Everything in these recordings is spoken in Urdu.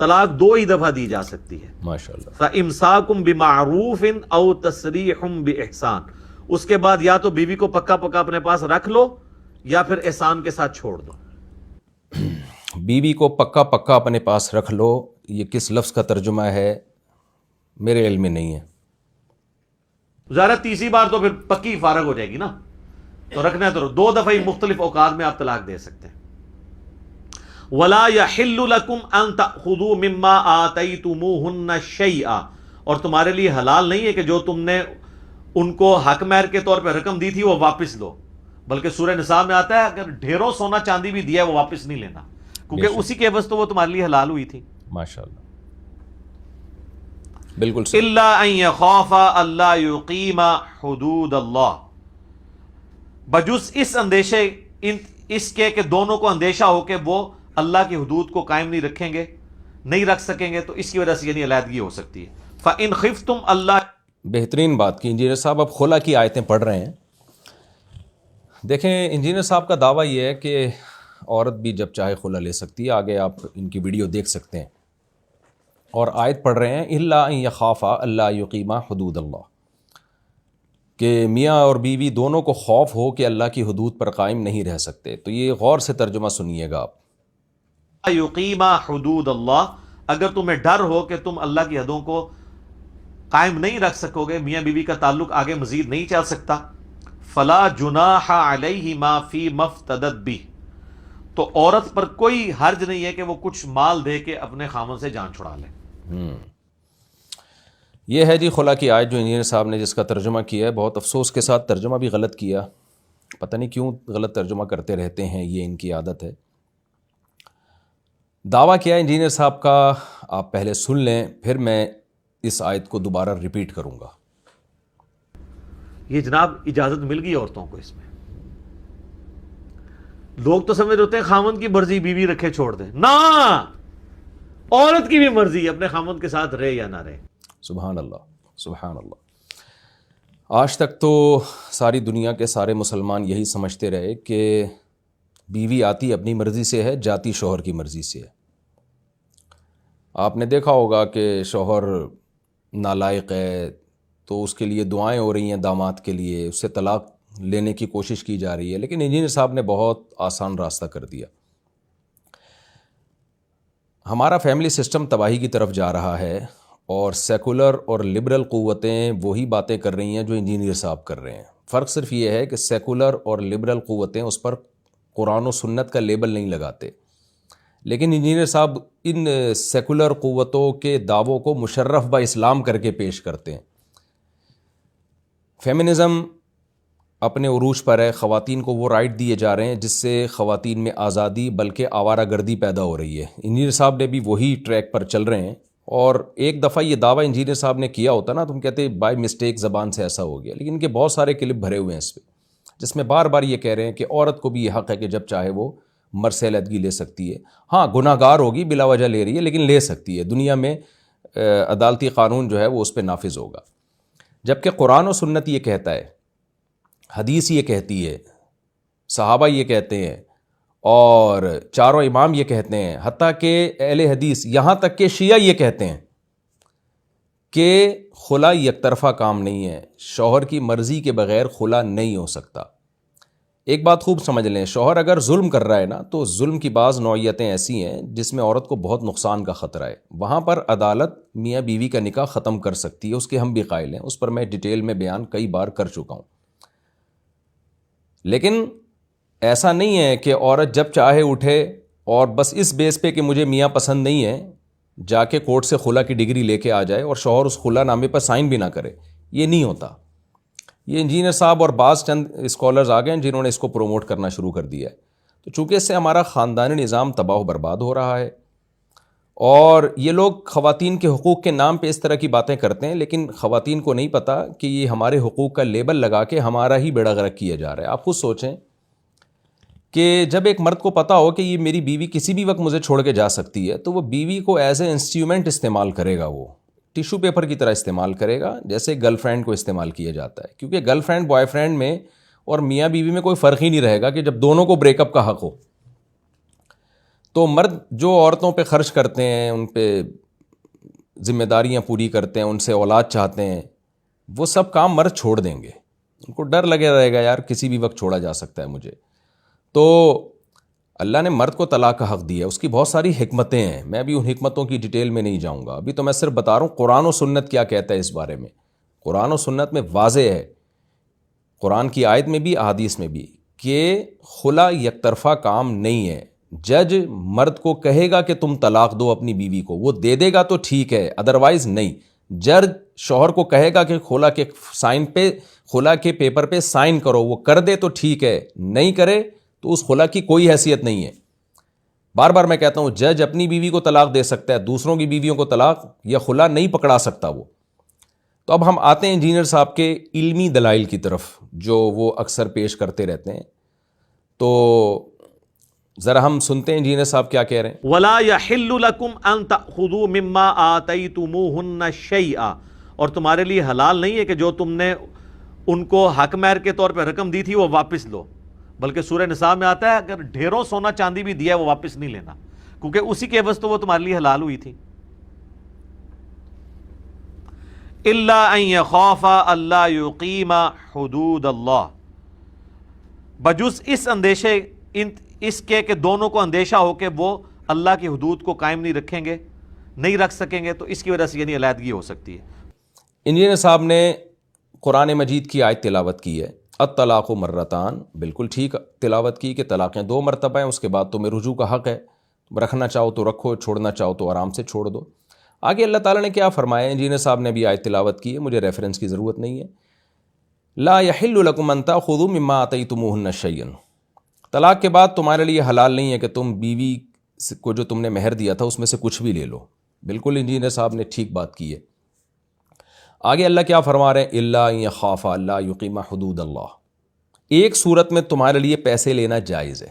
طلاق 2 ہی دفعہ دی جا سکتی ہے. ماشاءاللہ. فَإِمْسَاكٌ بِمَعْرُوفٍ أَوْ تَسْرِيحٌ بِإِحْسَان. اس کے بعد یا تو بیوی کو پکا پکا اپنے پاس رکھ لو یا پھر احسان کے ساتھ چھوڑ دو. بیوی کو پکا پکا اپنے پاس رکھ لو، یہ کس لفظ کا ترجمہ ہے میرے علم میں نہیں ہے. ظاہر 30 بار تو پھر پکی فارغ ہو جائے گی نا، تو رکھنا ہے تو 2 دفعہ ہی مختلف اوقات میں آپ طلاق دے سکتے ہیں. وَلَا يَحِلُّ لَكُمْ أَن تَأْخُذُوا مِمَّا آتَيْتُمُوهُنَّ شَيْئًا. اور تمہارے لیے حلال نہیں ہے کہ جو تم نے ان کو حق مہر کے طور پہ رقم دی تھی وہ واپس لو. بلکہ سورہ نساء میں آتا ہے اگر ڈھیروں سونا چاندی بھی دیا ہے وہ واپس نہیں لینا، کیونکہ اسی کے عوض تو وہ تمہارے لیے حلال ہوئی تھی. ماشاءاللہ بالکل صحیح. الا ان يخافا الا يقيما حدود اللہ. بجز اس اندیشے اس کے کہ دونوں کو اندیشہ ہو کہ وہ اللہ کی حدود کو قائم نہیں رکھیں گے، نہیں رکھ سکیں گے، تو اس کی وجہ سے یعنی علیحدگی ہو سکتی ہے. فَإِنْ خِفْتُمْ اللہ. بہترین بات کی انجینئر صاحب. اب خلا کی آیتیں پڑھ رہے ہیں. دیکھیں انجینئر صاحب کا دعویٰ یہ ہے کہ عورت بھی جب چاہے خلا لے سکتی ہے. آگے آپ ان کی ویڈیو دیکھ سکتے ہیں. اور آیت پڑھ رہے ہیں الا ان یخافا الا یقیما حدود اللہ، کہ میاں اور بیوی دونوں کو خوف ہو کہ اللہ کی حدود پر قائم نہیں رہ سکتے. تو یہ غور سے ترجمہ سنیے گا آپ. یقیما حدود اللہ، اگر تمہیں ڈر ہو کہ تم اللہ کی حدوں کو قائم نہیں رکھ سکو گے، میاں بیوی کا تعلق آگے مزید نہیں چل سکتا. فلا جناح علیہما فیما افتدت بہ. تو عورت پر کوئی حرج نہیں ہے کہ وہ کچھ مال دے کے اپنے خامن سے جان چھڑا لے. یہ ہے جی خلا کی آیت جو انجینئر صاحب نے جس کا ترجمہ کیا ہے. بہت افسوس کے ساتھ ترجمہ بھی غلط کیا. پتہ نہیں کیوں غلط ترجمہ کرتے رہتے ہیں، یہ ان کی عادت ہے. دعویٰ کیا ہے انجینئر صاحب کا، آپ پہلے سن لیں پھر میں اس آیت کو دوبارہ ریپیٹ کروں گا. یہ جناب اجازت مل گئی عورتوں کو اس میں. لوگ تو سمجھ ہوتے ہیں خامن کی مرضی بیوی رکھے چھوڑ دیں. نہ، عورت کی بھی مرضی اپنے خامن کے ساتھ رہے یا نہ رہے. سبحان اللہ سبحان اللہ. آج تک تو ساری دنیا کے سارے مسلمان یہی سمجھتے رہے کہ بیوی آتی اپنی مرضی سے ہے، جاتی شوہر کی مرضی سے ہے. آپ نے دیکھا ہوگا کہ شوہر نالائق ہے تو اس کے لیے دعائیں ہو رہی ہیں داماد کے لیے، اس سے طلاق لینے کی کوشش کی جا رہی ہے. لیکن انجینئر صاحب نے بہت آسان راستہ کر دیا. ہمارا فیملی سسٹم تباہی کی طرف جا رہا ہے اور سیکولر اور لبرل قوتیں وہی باتیں کر رہی ہیں جو انجینئر صاحب کر رہے ہیں. فرق صرف یہ ہے کہ سیکولر اور لبرل قوتیں اس پر قرآن و سنت کا لیبل نہیں لگاتے، لیکن انجینئر صاحب ان سیکولر قوتوں کے دعووں کو مشرف با اسلام کر کے پیش کرتے ہیں. فیمنزم اپنے عروج پر ہے. خواتین کو وہ رائٹ دیے جا رہے ہیں جس سے خواتین میں آزادی بلکہ آوارہ گردی پیدا ہو رہی ہے. انجینئر صاحب نے بھی وہی ٹریک پر چل رہے ہیں. اور ایک دفعہ یہ دعویٰ انجینئر صاحب نے کیا ہوتا نا، تم کہتے بائی مسٹیک زبان سے ایسا ہو گیا، لیکن ان کے بہت سارے کلپ بھرے ہوئے ہیں اس پہ، جس میں بار بار یہ کہہ رہے ہیں کہ عورت کو بھی یہ حق ہے کہ جب چاہے وہ مرث علیحدگی لے سکتی ہے. ہاں گناہ گار ہوگی، بلا وجہ لے رہی ہے، لیکن لے سکتی ہے. دنیا میں عدالتی قانون جو ہے وہ اس پہ نافذ ہوگا. جبکہ قرآن و سنت یہ کہتا ہے، حدیث یہ کہتی ہے، صحابہ یہ کہتے ہیں، اور چاروں امام یہ کہتے ہیں، حتیٰ کہ اہل حدیث یہاں تک کہ شیعہ یہ کہتے ہیں کہ خلا یک طرفہ کام نہیں ہے. شوہر کی مرضی کے بغیر خلا نہیں ہو سکتا. ایک بات خوب سمجھ لیں، شوہر اگر ظلم کر رہا ہے نا تو ظلم کی بعض نوعیتیں ایسی ہیں جس میں عورت کو بہت نقصان کا خطرہ ہے. وہاں پر عدالت میاں بیوی کا نکاح ختم کر سکتی ہے، اس کے ہم بھی قائل ہیں، اس پر میں ڈیٹیل میں بیان کئی بار کر چکا ہوں. لیکن ایسا نہیں ہے کہ عورت جب چاہے اٹھے اور بس اس بیس پہ کہ مجھے میاں پسند نہیں ہے جا کے کورٹ سے خلا کی ڈگری لے کے آ جائے اور شوہر اس خلا نامے پر سائن بھی نہ کرے. یہ نہیں ہوتا. یہ انجینئر صاحب اور بعض چند اسکالرز آ گئے ہیں جنہوں نے اس کو پروموٹ کرنا شروع کر دیا ہے. تو چونکہ اس سے ہمارا خاندانی نظام تباہ و برباد ہو رہا ہے، اور یہ لوگ خواتین کے حقوق کے نام پہ اس طرح کی باتیں کرتے ہیں، لیکن خواتین کو نہیں پتہ کہ یہ ہمارے حقوق کا لیبل لگا کے ہمارا ہی بیڑا غرق کیا جا رہا ہے. آپ خود سوچیں کہ جب ایک مرد کو پتہ ہو کہ یہ میری بیوی کسی بھی وقت مجھے چھوڑ کے جا سکتی ہے تو وہ بیوی کو ایز اے انسٹرومنٹ استعمال کرے گا، وہ ٹیشو پیپر کی طرح استعمال کرے گا جیسے گرل فرینڈ کو استعمال کیا جاتا ہے. کیونکہ گرل فرینڈ بوائے فرینڈ میں اور میاں بیوی میں کوئی فرق ہی نہیں رہے گا کہ جب دونوں کو بریک اپ کا حق ہو. تو مرد جو عورتوں پہ خرچ کرتے ہیں، ان پہ ذمہ داریاں پوری کرتے ہیں، ان سے اولاد چاہتے ہیں، وہ سب کام مرد چھوڑ دیں گے. ان کو ڈر لگے رہے گا یار کسی بھی وقت چھوڑا جا سکتا ہے مجھے. تو اللہ نے مرد کو طلاق کا حق دیا. اس کی بہت ساری حکمتیں ہیں، میں ابھی ان حکمتوں کی ڈیٹیل میں نہیں جاؤں گا. ابھی تو میں صرف بتا رہا ہوں قرآن و سنت کیا کہتا ہے اس بارے میں. قرآن و سنت میں واضح ہے، قرآن کی آیت میں بھی احادیث میں بھی، کہ خلا یک طرفہ کام نہیں ہے. جج مرد کو کہے گا کہ تم طلاق دو اپنی بیوی کو، وہ دے دے گا تو ٹھیک ہے، ادروائز نہیں. جج شوہر کو کہے گا کہ خلا کے پیپر پہ سائن کرو، وہ کر دے تو ٹھیک ہے، نہیں کرے تو اس خلا کی کوئی حیثیت نہیں ہے. بار بار میں کہتا ہوں جج اپنی بیوی کو طلاق دے سکتا ہے، دوسروں کی بیویوں کو طلاق یا خلا نہیں پکڑا سکتا وہ. تو اب ہم آتے ہیں انجینئر صاحب کے علمی دلائل کی طرف جو وہ اکثر پیش کرتے رہتے ہیں. تو ذرا ہم سنتے ہیں انجینئر صاحب کیا کہہ رہے ہیں. وَلَا يَحِلُّ لَكُمْ أَن تَأْخُذُوا مِمَّا آتَيْتُمُوهُنَّ شَيْئًا، اور تمہارے لیے حلال نہیں ہے کہ جو تم نے ان کو حق مہر کے طور پہ رقم دی تھی وہ واپس لو. بلکہ سورہ نساء میں آتا ہے اگر ڈھیروں سونا چاندی بھی دیا ہے وہ واپس نہیں لینا، کیونکہ اسی کے عوض تو وہ تمہارے لیے حلال ہوئی تھی. إِلَّا أَن يَخَافَا أَلَّا يُقِيمَ حُدُودَ اللَّهِ، بجز اس اندیشے اس کے کہ دونوں کو اندیشہ ہو کہ وہ اللہ کی حدود کو قائم نہیں رکھیں گے، نہیں رکھ سکیں گے، تو اس کی وجہ سے یعنی علیحدگی ہو سکتی ہے. انجینئر صاحب نے قرآن مجید کی آیت تلاوت کی ہے، الطلاق مرتان، بالکل ٹھیک تلاوت کی کہ طلاقیں 2 مرتبہ ہیں، اس کے بعد تمہیں رجوع کا حق ہے، رکھنا چاہو تو رکھو، چھوڑنا چاہو تو آرام سے چھوڑ دو. آگے اللہ تعالیٰ نے کیا فرمایا، انجینئر صاحب نے بھی آیت تلاوت کی ہے، مجھے ریفرنس کی ضرورت نہیں ہے. لا يحل لكم ان تاخذوا مما آتيتموهن شيئا، طلاق کے بعد تمہارے لیے حلال نہیں ہے کہ تم بیوی کو جو تم نے مہر دیا تھا اس میں سے کچھ بھی لے لو. بالکل انجینئر صاحب نے ٹھیک بات کی ہے. آگے اللہ کیا فرما رہے ہیں، الا ان يخافا الا يقيما حدود اللہ. ایک صورت میں تمہارے لیے پیسے لینا جائز ہے،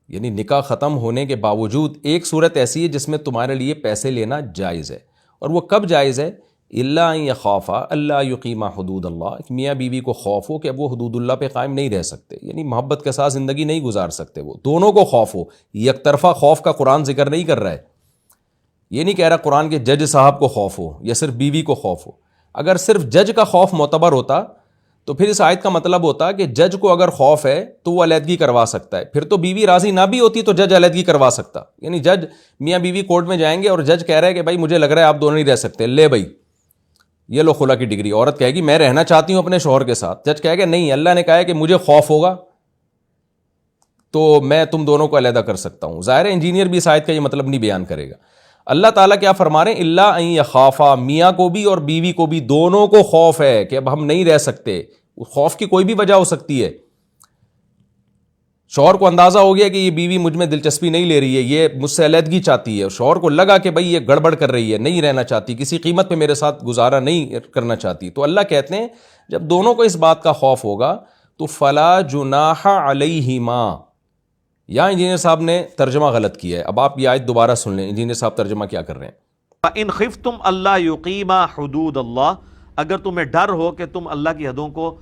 یعنی نکاح ختم ہونے کے باوجود ایک صورت ایسی ہے جس میں تمہارے لیے پیسے لینا جائز ہے. اور وہ کب جائز ہے، الا ان يخافا الا يقيما حدود اللہ، میاں بیوی کو خوف ہو کہ اب وہ حدود اللہ پہ قائم نہیں رہ سکتے، یعنی محبت کے ساتھ زندگی نہیں گزار سکتے، وہ دونوں کو خوف ہو. یک طرفہ خوف کا قرآن ذکر نہیں کر رہا ہے، یہ نہیں کہہ رہا قرآن کے جج صاحب کو خوف ہو یا صرف بیوی کو خوف ہو. اگر صرف جج کا خوف معتبر ہوتا تو پھر اس آیت کا مطلب ہوتا کہ جج کو اگر خوف ہے تو وہ علیحدگی کروا سکتا ہے، پھر تو بیوی راضی نہ بھی ہوتی تو جج علیحدگی کروا سکتا. یعنی جج میاں بیوی کورٹ میں جائیں گے اور جج کہہ رہا ہے کہ بھائی مجھے لگ رہا ہے آپ دونوں نہیں رہ سکتے، لے بھائی یہ لو خلا کی ڈگری. عورت کہے گی میں رہنا چاہتی ہوں اپنے شوہر کے ساتھ، جج کہے گا نہیں اللہ نے کہا ہے کہ مجھے خوف ہوگا تو میں تم دونوں کو علیحدہ کر سکتا ہوں. ظاہر ہے انجینئر بھی اس آیت کا یہ مطلب نہیں بیان کرے گا. اللہ تعالیٰ کیا فرما رہے ہیں، الا ان یخافا، میاں کو بھی اور بیوی کو بھی دونوں کو خوف ہے کہ اب ہم نہیں رہ سکتے. خوف کی کوئی بھی وجہ ہو سکتی ہے. شوہر کو اندازہ ہو گیا کہ یہ بیوی مجھ میں دلچسپی نہیں لے رہی ہے، یہ مجھ سے علیحدگی چاہتی ہے، اور شوہر کو لگا کہ بھئی یہ گڑبڑ کر رہی ہے، نہیں رہنا چاہتی، کسی قیمت پہ میرے ساتھ گزارا نہیں کرنا چاہتی. تو اللہ کہتے ہیں جب دونوں کو اس بات کا خوف ہوگا تو فلا جناح علیہما. یہاں انجینئر صاحب نے ترجمہ غلط کیا ہے، اب آپ یہ آیت دوبارہ سن لیں انجینئر صاحب ترجمہ کیا کر رہے ہیں. فَإِنْ خِفْتُمْ أَلَّا يُقِيمَا حُدُودَ اللَّهِ، اگر تمہیں ڈر ہو کہ تم اللہ کی حدوں کو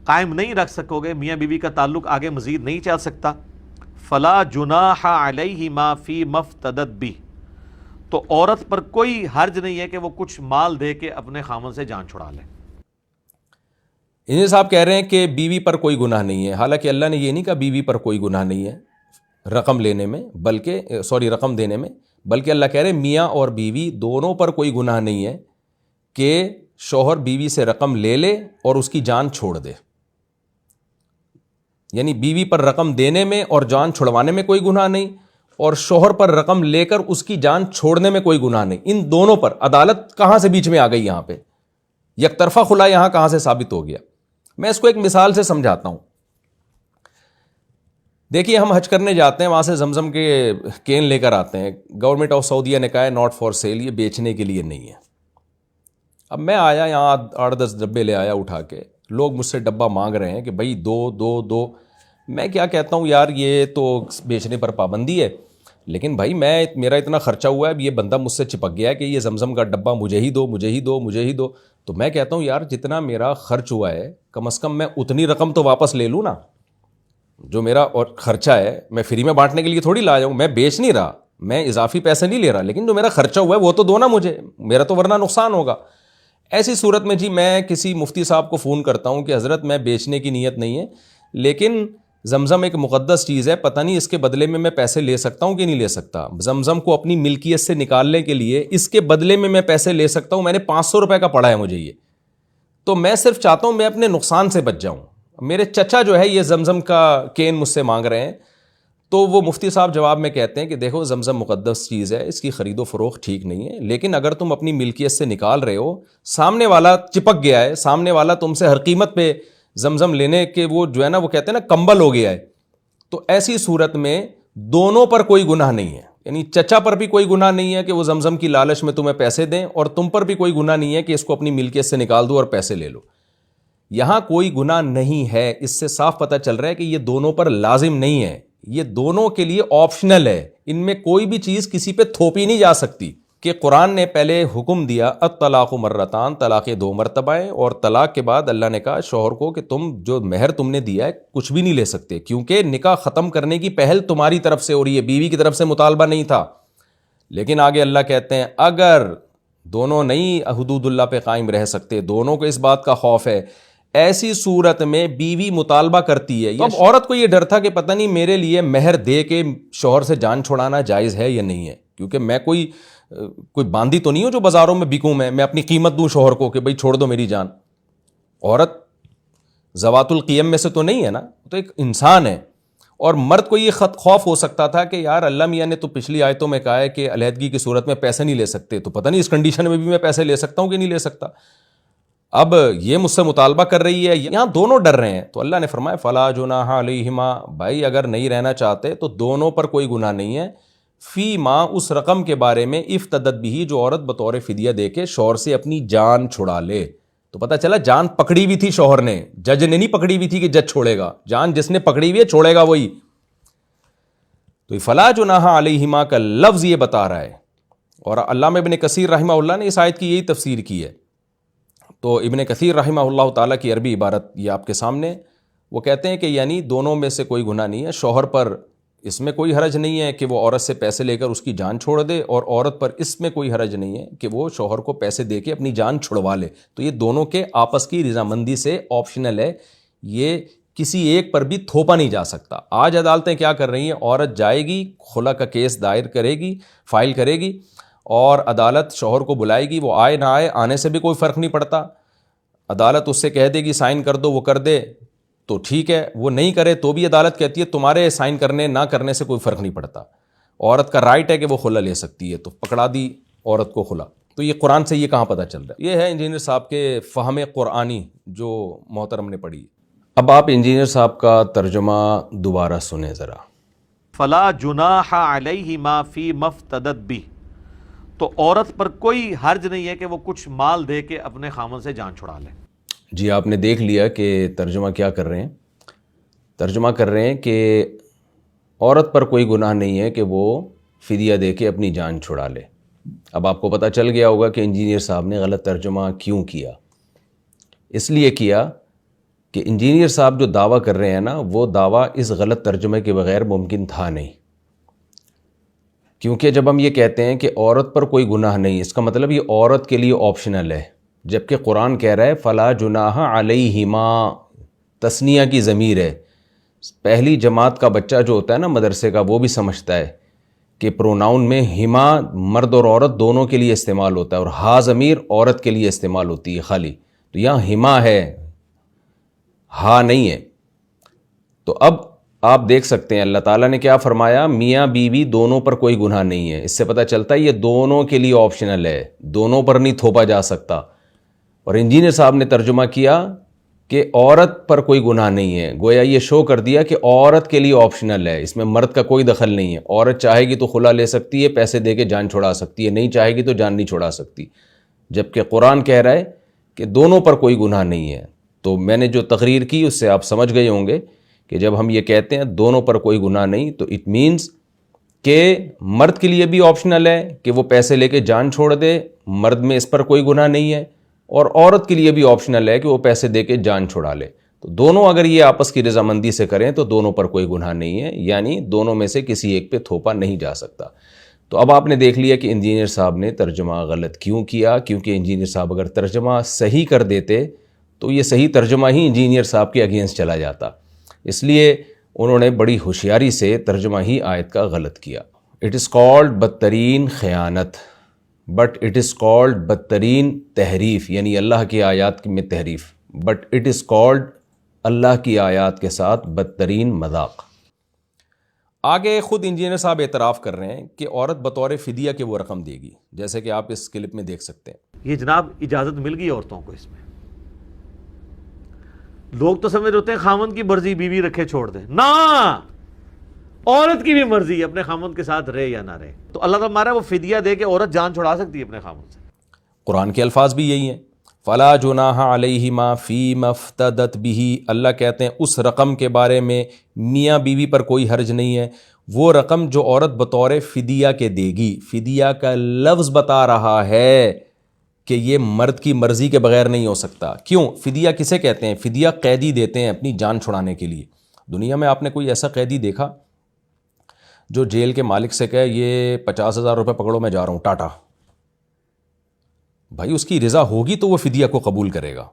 قائم نہیں رکھ سکو گے، میاں بیوی کا تعلق آگے مزید نہیں چل سکتا، فلا جناح علیہما فی مفتدت بہ، تو عورت پر کوئی حرج نہیں ہے کہ وہ کچھ مال دے کے اپنے خامن سے جان چھڑا لے. انجینئر صاحب کہہ رہے ہیں کہ بیوی پر کوئی گناہ نہیں ہے، حالانکہ اللہ نے یہ نہیں کہا بیوی پر کوئی گناہ نہیں ہے رقم لینے میں، بلکہ رقم دینے میں، بلکہ اللہ کہہ رہے ہیں میاں اور بیوی دونوں پر کوئی گناہ نہیں ہے کہ شوہر بیوی سے رقم لے لے اور اس کی جان چھوڑ دے. یعنی بیوی پر رقم دینے میں اور جان چھڑوانے میں کوئی گناہ نہیں، اور شوہر پر رقم لے کر اس کی جان چھوڑنے میں کوئی گناہ نہیں. ان دونوں پر عدالت کہاں سے بیچ میں آ گئی، یہاں پہ یک طرفہ خلا یہاں کہاں سے ثابت ہو گیا. میں اس کو ایک مثال سے سمجھاتا ہوں. دیکھیے ہم حج کرنے جاتے ہیں، وہاں سے زمزم کے کین لے کر آتے ہیں، گورنمنٹ آف سعودیہ نے کہا ہے ناٹ فار سیل، یہ بیچنے کے لیے نہیں ہے. اب میں آیا یہاں 8-10 ڈبے لے آیا اٹھا کے، لوگ مجھ سے ڈبہ مانگ رہے ہیں کہ بھائی دو. میں کیا کہتا ہوں یار یہ تو بیچنے پر پابندی ہے، لیکن بھائی میرا اتنا خرچہ ہوا ہے، اب یہ بندہ مجھ سے چپک گیا ہے کہ یہ زمزم کا ڈبہ مجھے ہی دو. تو میں کہتا ہوں یار جتنا میرا خرچ ہوا ہے کم از کم میں اتنی رقم تو واپس لے لوں نا. جو میرا اور خرچہ ہے میں فری میں بانٹنے کے لیے تھوڑی لا جاؤں, میں بیچ نہیں رہا, میں اضافی پیسے نہیں لے رہا, لیکن جو میرا خرچہ ہوا ہے وہ تو دو نا مجھے, میرا تو ورنہ نقصان ہوگا. ایسی صورت میں جی میں کسی مفتی صاحب کو فون کرتا ہوں کہ حضرت میں بیچنے کی نیت نہیں ہے, لیکن زمزم ایک مقدس چیز ہے, پتہ نہیں اس کے بدلے میں پیسے لے سکتا ہوں کہ نہیں لے سکتا. زمزم کو اپنی ملکیت سے نکالنے کے لیے اس کے بدلے میں پیسے لے سکتا ہوں, میں نے 500 روپے کا پڑا ہے مجھے یہ, تو میں صرف چاہتا ہوں میں اپنے نقصان سے بچ جاؤں. میرے چچا جو ہے یہ زمزم کا کین مجھ سے مانگ رہے ہیں, تو وہ مفتی صاحب جواب میں کہتے ہیں کہ دیکھو زمزم مقدس چیز ہے, اس کی خرید و فروخت ٹھیک نہیں ہے, لیکن اگر تم اپنی ملکیت سے نکال رہے ہو, سامنے والا چپک گیا ہے, سامنے والا تم سے ہر قیمت پہ زمزم لینے کے وہ جو ہے نا وہ کہتے ہیں نا کمبل ہو گیا ہے, تو ایسی صورت میں دونوں پر کوئی گناہ نہیں ہے. یعنی چچا پر بھی کوئی گناہ نہیں ہے کہ وہ زمزم کی لالچ میں تمہیں پیسے دیں, اور تم پر بھی کوئی گناہ نہیں ہے کہ اس کو اپنی ملکیت سے نکال دو اور پیسے لے لو. یہاں کوئی گناہ نہیں ہے. اس سے صاف پتہ چل رہا ہے کہ یہ دونوں پر لازم نہیں ہے, یہ دونوں کے لیے آپشنل ہے. ان میں کوئی بھی چیز کسی پہ تھوپی نہیں جا سکتی. کہ قرآن نے پہلے حکم دیا الطلاق مرتان, طلاق 2 مرتبہ ہے, اور طلاق کے بعد اللہ نے کہا شوہر کو کہ تم جو مہر تم نے دیا ہے کچھ بھی نہیں لے سکتے, کیونکہ نکاح ختم کرنے کی پہل تمہاری طرف سے ہو رہی ہے, بیوی کی طرف سے مطالبہ نہیں تھا. لیکن آگے اللہ کہتے ہیں اگر دونوں نہیں حدود اللہ پہ قائم رہ سکتے, دونوں کو اس بات کا خوف ہے, ایسی صورت میں بیوی مطالبہ کرتی ہے. اب عورت کو یہ ڈر تھا کہ پتہ نہیں میرے لیے مہر دے کے شوہر سے جان چھڑانا جائز ہے یا نہیں ہے, کیونکہ میں کوئی باندھی تو نہیں ہوں جو بازاروں میں بکوں, میں اپنی قیمت دوں شوہر کو کہ بھئی چھوڑ دو میری جان. عورت ذوات القیم میں سے تو نہیں ہے نا, تو ایک انسان ہے. اور مرد کو یہ خوف ہو سکتا تھا کہ یار اللہ میاں نے تو پچھلی آیتوں میں کہا ہے کہ علیحدگی کی صورت میں پیسے نہیں لے سکتے, تو پتہ نہیں اس کنڈیشن میں بھی میں پیسے لے سکتا ہوں کہ نہیں لے سکتا. اب یہ مجھ سے مطالبہ کر رہی ہے, یہاں دونوں ڈر رہے ہیں, تو اللہ نے فرمایا فلا جناح علیہما, بھائی اگر نہیں رہنا چاہتے تو دونوں پر کوئی گناہ نہیں ہے, فی ما اس رقم کے بارے میں افتدت بھی جو عورت بطور فدیہ دے کے شوہر سے اپنی جان چھڑا لے. تو پتہ چلا جان پکڑی ہوئی تھی شوہر نے, جج نے نہیں پکڑی ہوئی تھی کہ جج چھوڑے گا, جان جس نے پکڑی ہوئی ہے چھوڑے گا وہی. تو فلا جناح علیہما کا لفظ یہ بتا رہا ہے, اور علامہ ابن کثیر رحمہ اللہ نے اس آیت کی یہی تفسیر کی ہے. تو ابن کثیر رحمہ اللہ تعالیٰ کی عربی عبارت یہ آپ کے سامنے, وہ کہتے ہیں کہ یعنی دونوں میں سے کوئی گناہ نہیں ہے. شوہر پر اس میں کوئی حرج نہیں ہے کہ وہ عورت سے پیسے لے کر اس کی جان چھوڑ دے, اور عورت پر اس میں کوئی حرج نہیں ہے کہ وہ شوہر کو پیسے دے کے اپنی جان چھڑوا لے. تو یہ دونوں کے آپس کی رضامندی سے آپشنل ہے, یہ کسی ایک پر بھی تھوپا نہیں جا سکتا. آج عدالتیں کیا کر رہی ہیں, عورت جائے گی خلا کا کیس دائر کرے گی, فائل کرے گی, اور عدالت شوہر کو بلائے گی, وہ آئے نہ آئے, آنے سے بھی کوئی فرق نہیں پڑتا. عدالت اس سے کہہ دے گی سائن کر دو, وہ کر دے تو ٹھیک ہے, وہ نہیں کرے تو بھی عدالت کہتی ہے تمہارے سائن کرنے نہ کرنے سے کوئی فرق نہیں پڑتا. عورت کا رائٹ ہے کہ وہ خلا لے سکتی ہے, تو پکڑا دی عورت کو خلا. تو یہ قرآن سے یہ کہاں پتہ چل رہا ہے؟ یہ ہے انجینئر صاحب کے فہم قرآنی جو محترم نے پڑھی. اب آپ انجینئر صاحب کا ترجمہ دوبارہ سنیں ذرا. فلا جناح علیہما فی مفتدت بھی, تو عورت پر کوئی حرج نہیں ہے کہ وہ کچھ مال دے کے اپنے خامن سے جان چھڑا لے. جی آپ نے دیکھ لیا کہ ترجمہ کیا کر رہے ہیں, ترجمہ کر رہے ہیں کہ عورت پر کوئی گناہ نہیں ہے کہ وہ فدیہ دے کے اپنی جان چھڑا لے. اب آپ کو پتہ چل گیا ہوگا کہ انجینئر صاحب نے غلط ترجمہ کیوں کیا. اس لیے کیا کہ انجینئر صاحب جو دعویٰ کر رہے ہیں نا, وہ دعویٰ اس غلط ترجمے کے بغیر ممکن تھا نہیں. کیونکہ جب ہم یہ کہتے ہیں کہ عورت پر کوئی گناہ نہیں, اس کا مطلب یہ عورت کے لیے آپشنل ہے, جبکہ قرآن کہہ رہا ہے فلا جناح علیہما, تثنیہ کی ضمیر ہے. پہلی جماعت کا بچہ جو ہوتا ہے نا مدرسے کا, وہ بھی سمجھتا ہے کہ پروناؤن میں ہما مرد اور عورت دونوں کے لیے استعمال ہوتا ہے, اور ہا ضمیر عورت کے لیے استعمال ہوتی ہے خالی. تو یہاں ہما ہے, ہا نہیں ہے. تو اب آپ دیکھ سکتے ہیں اللہ تعالیٰ نے کیا فرمایا, میاں بیوی دونوں پر کوئی گناہ نہیں ہے. اس سے پتہ چلتا ہے یہ دونوں کے لیے آپشنل ہے, دونوں پر نہیں تھوپا جا سکتا. اور انجینئر صاحب نے ترجمہ کیا کہ عورت پر کوئی گناہ نہیں ہے, گویا یہ شو کر دیا کہ عورت کے لیے آپشنل ہے, اس میں مرد کا کوئی دخل نہیں ہے. عورت چاہے گی تو خلا لے سکتی ہے, پیسے دے کے جان چھڑا سکتی ہے, نہیں چاہے گی تو جان نہیں چھڑا سکتی. جبکہ قرآن کہہ رہا ہے کہ دونوں پر کوئی گناہ نہیں ہے. تو میں نے جو تقریر کی اس سے آپ سمجھ گئے ہوں گے کہ جب ہم یہ کہتے ہیں دونوں پر کوئی گناہ نہیں, تو اٹ مینز کہ مرد کے لیے بھی آپشنل ہے کہ وہ پیسے لے کے جان چھوڑ دے, مرد میں اس پر کوئی گناہ نہیں ہے, اور عورت کے لیے بھی آپشنل ہے کہ وہ پیسے دے کے جان چھڑا لے. تو دونوں اگر یہ آپس کی رضامندی سے کریں تو دونوں پر کوئی گناہ نہیں ہے، یعنی دونوں میں سے کسی ایک پہ تھوپا نہیں جا سکتا۔ تو اب آپ نے دیکھ لیا کہ انجینئر صاحب نے ترجمہ غلط کیوں کیا، کیونکہ انجینئر صاحب اگر ترجمہ صحیح کر دیتے تو یہ صحیح ترجمہ ہی انجینئر صاحب کے اگینسٹ چلا جاتا، اس لیے انہوں نے بڑی ہوشیاری سے ترجمہ ہی آیت کا غلط کیا۔ اٹ از کالڈ بدترین خیانت، بٹ اٹ از کالڈ بدترین تحریف، یعنی اللہ کی آیات میں تحریف، بٹ اٹ از کالڈ اللہ کی آیات کے ساتھ بدترین مذاق۔ آگے خود انجینئر صاحب اعتراف کر رہے ہیں کہ عورت بطور فدیہ کے وہ رقم دے گی، جیسے کہ آپ اس کلپ میں دیکھ سکتے ہیں۔ یہ جناب اجازت مل گئی عورتوں کو اس میں؟ لوگ تو سمجھ ہوتے ہیں خامند کی مرضی بیوی رکھے چھوڑ دیں، نہ، عورت کی بھی مرضی اپنے خامند کے ساتھ رہے یا نہ رہے۔ تو اللہ تعالیٰ ہمارا وہ فدیہ دے کے عورت جان چھڑا سکتی ہے اپنے خامند سے۔ قرآن کے الفاظ بھی یہی ہیں، فلا جناح علیہما فیما افتدت بہ، اللہ کہتے ہیں اس رقم کے بارے میں میاں بیوی پر کوئی حرج نہیں ہے، وہ رقم جو عورت بطور فدیہ کے دے گی۔ فدیہ کا لفظ بتا رہا ہے کہ یہ مرد کی مرضی کے بغیر نہیں ہو سکتا۔ کیوں؟ فدیہ کسے کہتے ہیں؟ فدیہ قیدی دیتے ہیں اپنی جان چھڑانے کے لیے۔ دنیا میں آپ نے کوئی ایسا قیدی دیکھا جو جیل کے مالک سے کہے یہ 50,000 روپے پکڑو میں جا رہا ہوں ٹاٹا؟ بھائی اس کی رضا ہوگی تو وہ فدیہ کو قبول کرے گا۔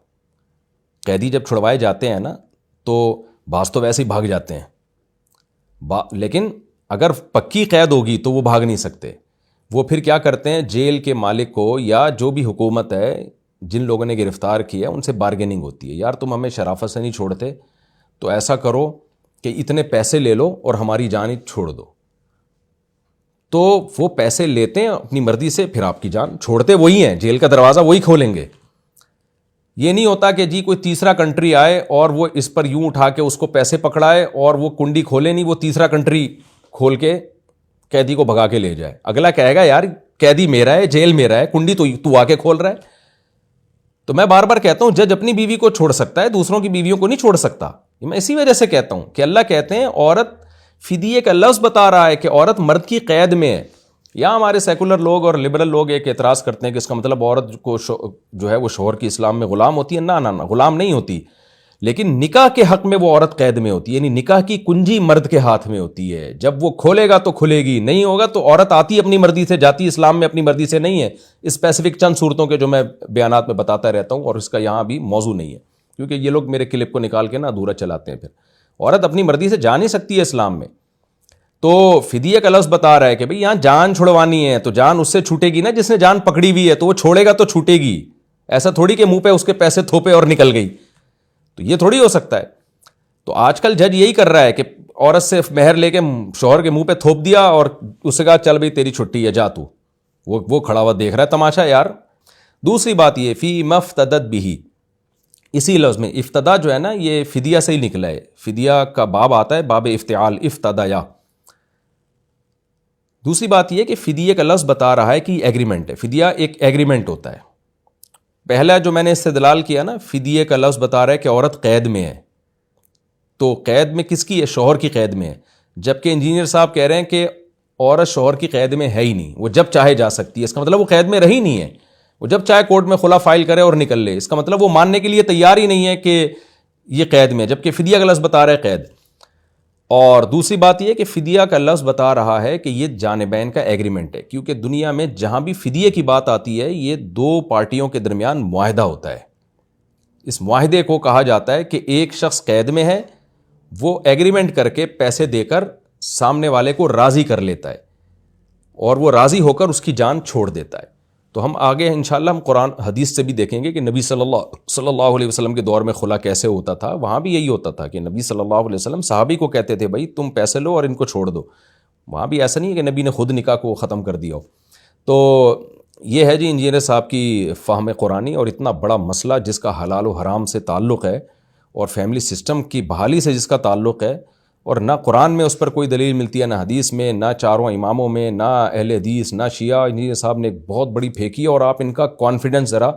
قیدی جب چھڑوائے جاتے ہیں نا تو بعض تو ویسے ہی بھاگ جاتے ہیں، لیکن اگر پکی قید ہوگی تو وہ بھاگ نہیں سکتے۔ وہ پھر کیا کرتے ہیں، جیل کے مالک کو یا جو بھی حکومت ہے جن لوگوں نے گرفتار کیا ان سے بارگیننگ ہوتی ہے، یار تم ہمیں شرافت سے نہیں چھوڑتے تو ایسا کرو کہ اتنے پیسے لے لو اور ہماری جان چھوڑ دو۔ تو وہ پیسے لیتے ہیں اپنی مرضی سے، پھر آپ کی جان چھوڑتے وہی ہیں، جیل کا دروازہ وہی کھولیں گے۔ یہ نہیں ہوتا کہ جی کوئی تیسرا کنٹری آئے اور وہ اس پر یوں اٹھا کے اس کو پیسے پکڑائے اور وہ کنڈی کھولے نہیں، وہ تیسرا کنٹری کھول کے قیدی کو بھگا کے لے جائے۔ اگلا کہے گا یار قیدی میرا ہے، جیل میرا ہے، کنڈی تو آ کے کھول رہا ہے۔ تو میں بار بار کہتا ہوں جج اپنی بیوی کو چھوڑ سکتا ہے، دوسروں کی بیویوں کو نہیں چھوڑ سکتا۔ میں اسی وجہ سے کہتا ہوں کہ اللہ کہتے ہیں عورت فدیے کا لفظ بتا رہا ہے کہ عورت مرد کی قید میں ہے۔ یا ہمارے سیکولر لوگ اور لبرل لوگ ایک اعتراض کرتے ہیں کہ اس کا مطلب عورت کو جو ہے وہ شوہر کی اسلام میں غلام ہوتی ہے۔ نہ غلام نہیں ہوتی، لیکن نکاح کے حق میں وہ عورت قید میں ہوتی ہے، یعنی نکاح کی کنجی مرد کے ہاتھ میں ہوتی ہے۔ جب وہ کھولے گا تو کھلے گی، نہیں ہوگا تو عورت آتی اپنی مرضی سے، جاتی اسلام میں اپنی مرضی سے نہیں ہے۔ اسپیسیفک چند صورتوں کے جو میں بیانات میں بتاتا رہتا ہوں اور اس کا یہاں بھی موضوع نہیں ہے، کیونکہ یہ لوگ میرے کلپ کو نکال کے نا ادھورا چلاتے ہیں۔ پھر عورت اپنی مرضی سے جا نہیں سکتی ہے اسلام میں۔ تو فدیہ کا لفظ بتا رہا ہے کہ بھئی یہاں جان چھڑوانی ہے تو جان اس سے چھوٹے گی نا جس نے جان پکڑی ہوئی ہے، تو وہ چھوڑے گا تو چھوٹے گی، ایسا تھوڑی کہ منہ پہ اس کے پیسے تھوپے اور نکل گئی، تو یہ تھوڑی ہو سکتا ہے۔ تو آج کل جج یہی کر رہا ہے کہ عورت سے مہر لے کے شوہر کے منہ پہ تھوپ دیا اور اس سے کہا چل بھئی تیری چھٹی ہے، جا تو۔ وہ کھڑا ہوا دیکھ رہا ہے تماشا یار۔ دوسری بات یہ فی مفتدت بھی، اسی لفظ میں افتدا جو ہے نا یہ فدیہ سے ہی نکلا ہے، فدیہ کا باب آتا ہے باب افتعال، افتدایا۔ دوسری بات یہ کہ فدیہ کا لفظ بتا رہا ہے کہ ایگریمنٹ ہے، فدیہ ایک ایگریمنٹ ہوتا ہے۔ پہلا جو میں نے استدلال کیا نا، فدیہ کا لفظ بتا رہا ہے کہ عورت قید میں ہے، تو قید میں کس کی ہے؟ شوہر کی قید میں ہے، جبکہ انجینئر صاحب کہہ رہے ہیں کہ عورت شوہر کی قید میں ہے ہی نہیں، وہ جب چاہے جا سکتی ہے۔ اس کا مطلب وہ قید میں رہی نہیں ہے، وہ جب چاہے کورٹ میں خلا فائل کرے اور نکل لے۔ اس کا مطلب وہ ماننے کے لیے تیار ہی نہیں ہے کہ یہ قید میں ہے، جبکہ فدیہ کا لفظ بتا رہا ہے قید۔ اور دوسری بات یہ کہ فدیہ کا لفظ بتا رہا ہے کہ یہ جانبین کا ایگریمنٹ ہے، کیونکہ دنیا میں جہاں بھی فدیہ کی بات آتی ہے یہ دو پارٹیوں کے درمیان معاہدہ ہوتا ہے۔ اس معاہدے کو کہا جاتا ہے کہ ایک شخص قید میں ہے، وہ ایگریمنٹ کر کے پیسے دے کر سامنے والے کو راضی کر لیتا ہے اور وہ راضی ہو کر اس کی جان چھوڑ دیتا ہے۔ تو ہم آگے انشاءاللہ ہم قرآن حدیث سے بھی دیکھیں گے کہ نبی صلی اللہ علیہ وسلم کے دور میں خلا کیسے ہوتا تھا۔ وہاں بھی یہی ہوتا تھا کہ نبی صلی اللہ علیہ وسلم صحابی کو کہتے تھے بھائی تم پیسے لو اور ان کو چھوڑ دو۔ وہاں بھی ایسا نہیں ہے کہ نبی نے خود نکاح کو ختم کر دیا ہو۔ تو یہ ہے جی انجینئر صاحب کی فہم قرآنی، اور اتنا بڑا مسئلہ جس کا حلال و حرام سے تعلق ہے اور فیملی سسٹم کی بحالی سے جس کا تعلق ہے، اور نہ قرآن میں اس پر کوئی دلیل ملتی ہے، نہ حدیث میں، نہ چاروں اماموں میں، نہ اہل حدیث، نہ شیعہ۔ انجینئر صاحب نے ایک بہت بڑی پھینکی، اور آپ ان کا کانفیڈنس ذرا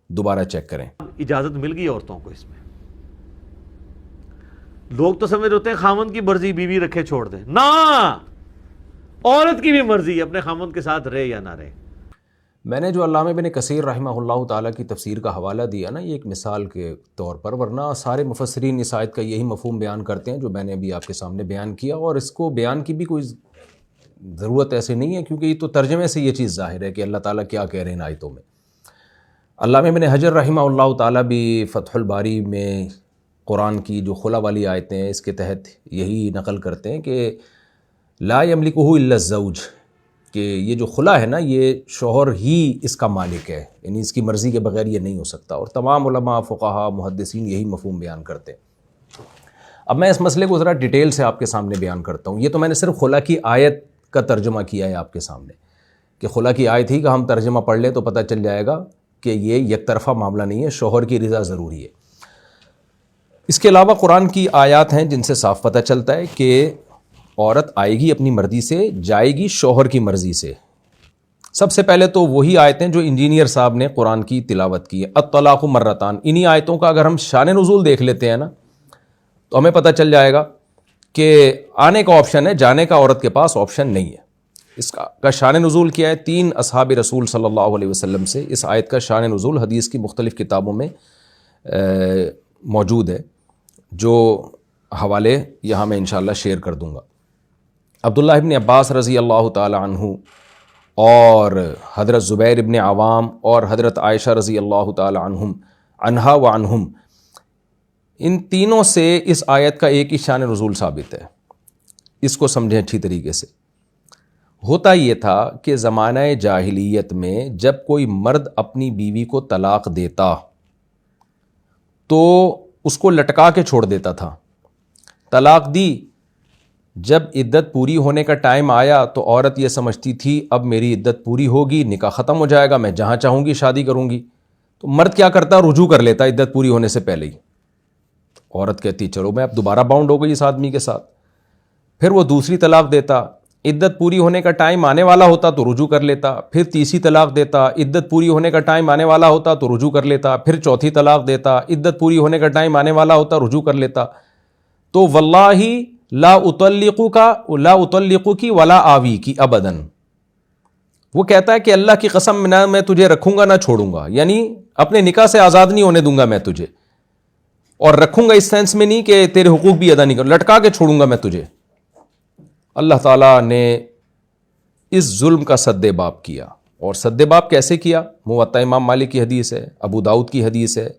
دوبارہ چیک کریں۔ اجازت مل گئی عورتوں کو اس میں؟ لوگ تو سمجھ ہوتے ہیں خامند کی مرضی بیوی رکھے چھوڑ دیں، نہ، عورت کی بھی مرضی اپنے خامند کے ساتھ رہے یا نہ رہے۔ میں نے جو علامہ ابن کثیر رحمہ اللہ تعالیٰ کی تفسیر کا حوالہ دیا نا، یہ ایک مثال کے طور پر، ورنہ سارے مفسرین اس آیت کا یہی مفہوم بیان کرتے ہیں جو میں نے ابھی آپ کے سامنے بیان کیا، اور اس کو بیان کی بھی کوئی ضرورت ایسے نہیں ہے، کیونکہ یہ تو ترجمے سے یہ چیز ظاہر ہے کہ اللہ تعالیٰ کیا کہہ رہے ہیں ان آیتوں میں۔ علامہ ابن حجر رحمہ اللہ تعالیٰ بھی فتح الباری میں قرآن کی جو خلا والی آیتیں ہیں اس کے تحت یہی نقل کرتے ہیں کہ لا یملکہ الا الزوج، کہ یہ جو خلا ہے نا یہ شوہر ہی اس کا مالک ہے، یعنی اس کی مرضی کے بغیر یہ نہیں ہو سکتا، اور تمام علماء فقہا محدثین یہی مفہوم بیان کرتے ہیں۔ اب میں اس مسئلے کو ذرا ڈیٹیل سے آپ کے سامنے بیان کرتا ہوں۔ یہ تو میں نے صرف خلا کی آیت کا ترجمہ کیا ہے آپ کے سامنے، کہ خلا کی آیت ہی کا ہم ترجمہ پڑھ لیں تو پتہ چل جائے گا کہ یہ یک طرفہ معاملہ نہیں ہے، شوہر کی رضا ضروری ہے۔ اس کے علاوہ قرآن کی آیات ہیں جن سے صاف پتہ چلتا ہے کہ عورت آئے گی اپنی مرضی سے، جائے گی شوہر کی مرضی سے۔ سب سے پہلے تو وہی آیتیں جو انجینئر صاحب نے قرآن کی تلاوت کی ہے، الطلاق مرتان، انہی آیتوں کا اگر ہم شان نزول دیکھ لیتے ہیں نا تو ہمیں پتہ چل جائے گا کہ آنے کا آپشن ہے، جانے کا عورت کے پاس آپشن نہیں ہے۔ اس کا شان نزول کیا ہے؟ 3 اصحاب رسول صلی اللہ علیہ وسلم سے اس آیت کا شان نزول حدیث کی مختلف کتابوں میں موجود ہے، جو حوالے یہاں میں انشاءاللہ شیئر کر دوں گا۔ عبداللہ ابن عباس رضی اللہ تعالی عنہ اور حضرت زبیر ابن عوام اور حضرت عائشہ رضی اللہ تعالی عنہا و عنہم، ان تینوں سے اس آیت کا ایک ہی شان نزول ثابت ہے۔ اس کو سمجھیں اچھی طریقے سے۔ ہوتا یہ تھا کہ زمانہ جاہلیت میں جب کوئی مرد اپنی بیوی کو طلاق دیتا تو اس کو لٹکا کے چھوڑ دیتا تھا۔ طلاق دی، جب عدت پوری ہونے کا ٹائم آیا تو عورت یہ سمجھتی تھی اب میری عدت پوری ہوگی، نکاح ختم ہو جائے گا، میں جہاں چاہوں گی شادی کروں گی، تو مرد کیا کرتا؟ رجوع کر لیتا عدت پوری ہونے سے پہلے ہی۔ عورت کہتی چلو میں اب دوبارہ باؤنڈ ہو گئی اس آدمی کے ساتھ، پھر وہ دوسری طلاق دیتا، عدت پوری ہونے کا ٹائم آنے والا ہوتا تو رجوع کر لیتا، پھر تیسری طلاق دیتا، عدت پوری ہونے کا ٹائم آنے والا ہوتا تو رجوع کر لیتا، پھر چوتھی طلاق دیتا، عدت پوری ہونے کا ٹائم آنے والا ہوتا رجوع کر لیتا۔ تو واللہ لا اطلقو کی ولا آوی کی ابداً، وہ کہتا ہے کہ اللہ کی قسم نہ میں تجھے رکھوں گا نہ چھوڑوں گا، یعنی اپنے نکاح سے آزاد نہیں ہونے دوں گا میں تجھے، اور رکھوں گا اس سینس میں نہیں کہ تیرے حقوق بھی ادا نہیں کروں، لٹکا کے چھوڑوں گا میں تجھے۔ اللہ تعالیٰ نے اس ظلم کا سد باب کیا، اور سد باب کیسے کیا؟ موطا امام مالک کی حدیث ہے، ابو داؤد کی حدیث ہے،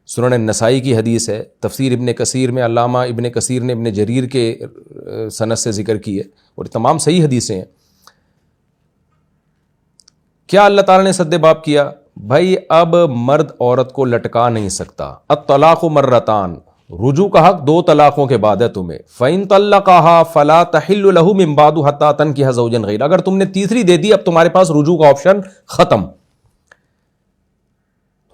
سنن النسائی کی حدیث ہے، تفسیر ابن کثیر میں علامہ ابن کثیر نے ابن جریر کے سند سے ذکر کی ہے، اور تمام صحیح حدیثیں ہیں۔ کیا اللہ تعالیٰ نے سد باب کیا؟ بھائی اب مرد عورت کو لٹکا نہیں سکتا۔ الطلاق مرتان، رجوع کا حق 2 طلاقوں کے بعد ہے تمہیں۔ فَإِن طَلَّقَهَا فَلَا تَحِلُّ لَهُ مِن بَعْدُ حَتَّى تَنكِحَ زَوْجًا غَيْرَهُ، اگر تم نے تیسری دے دی اب تمہارے پاس رجوع کا آپشن ختم۔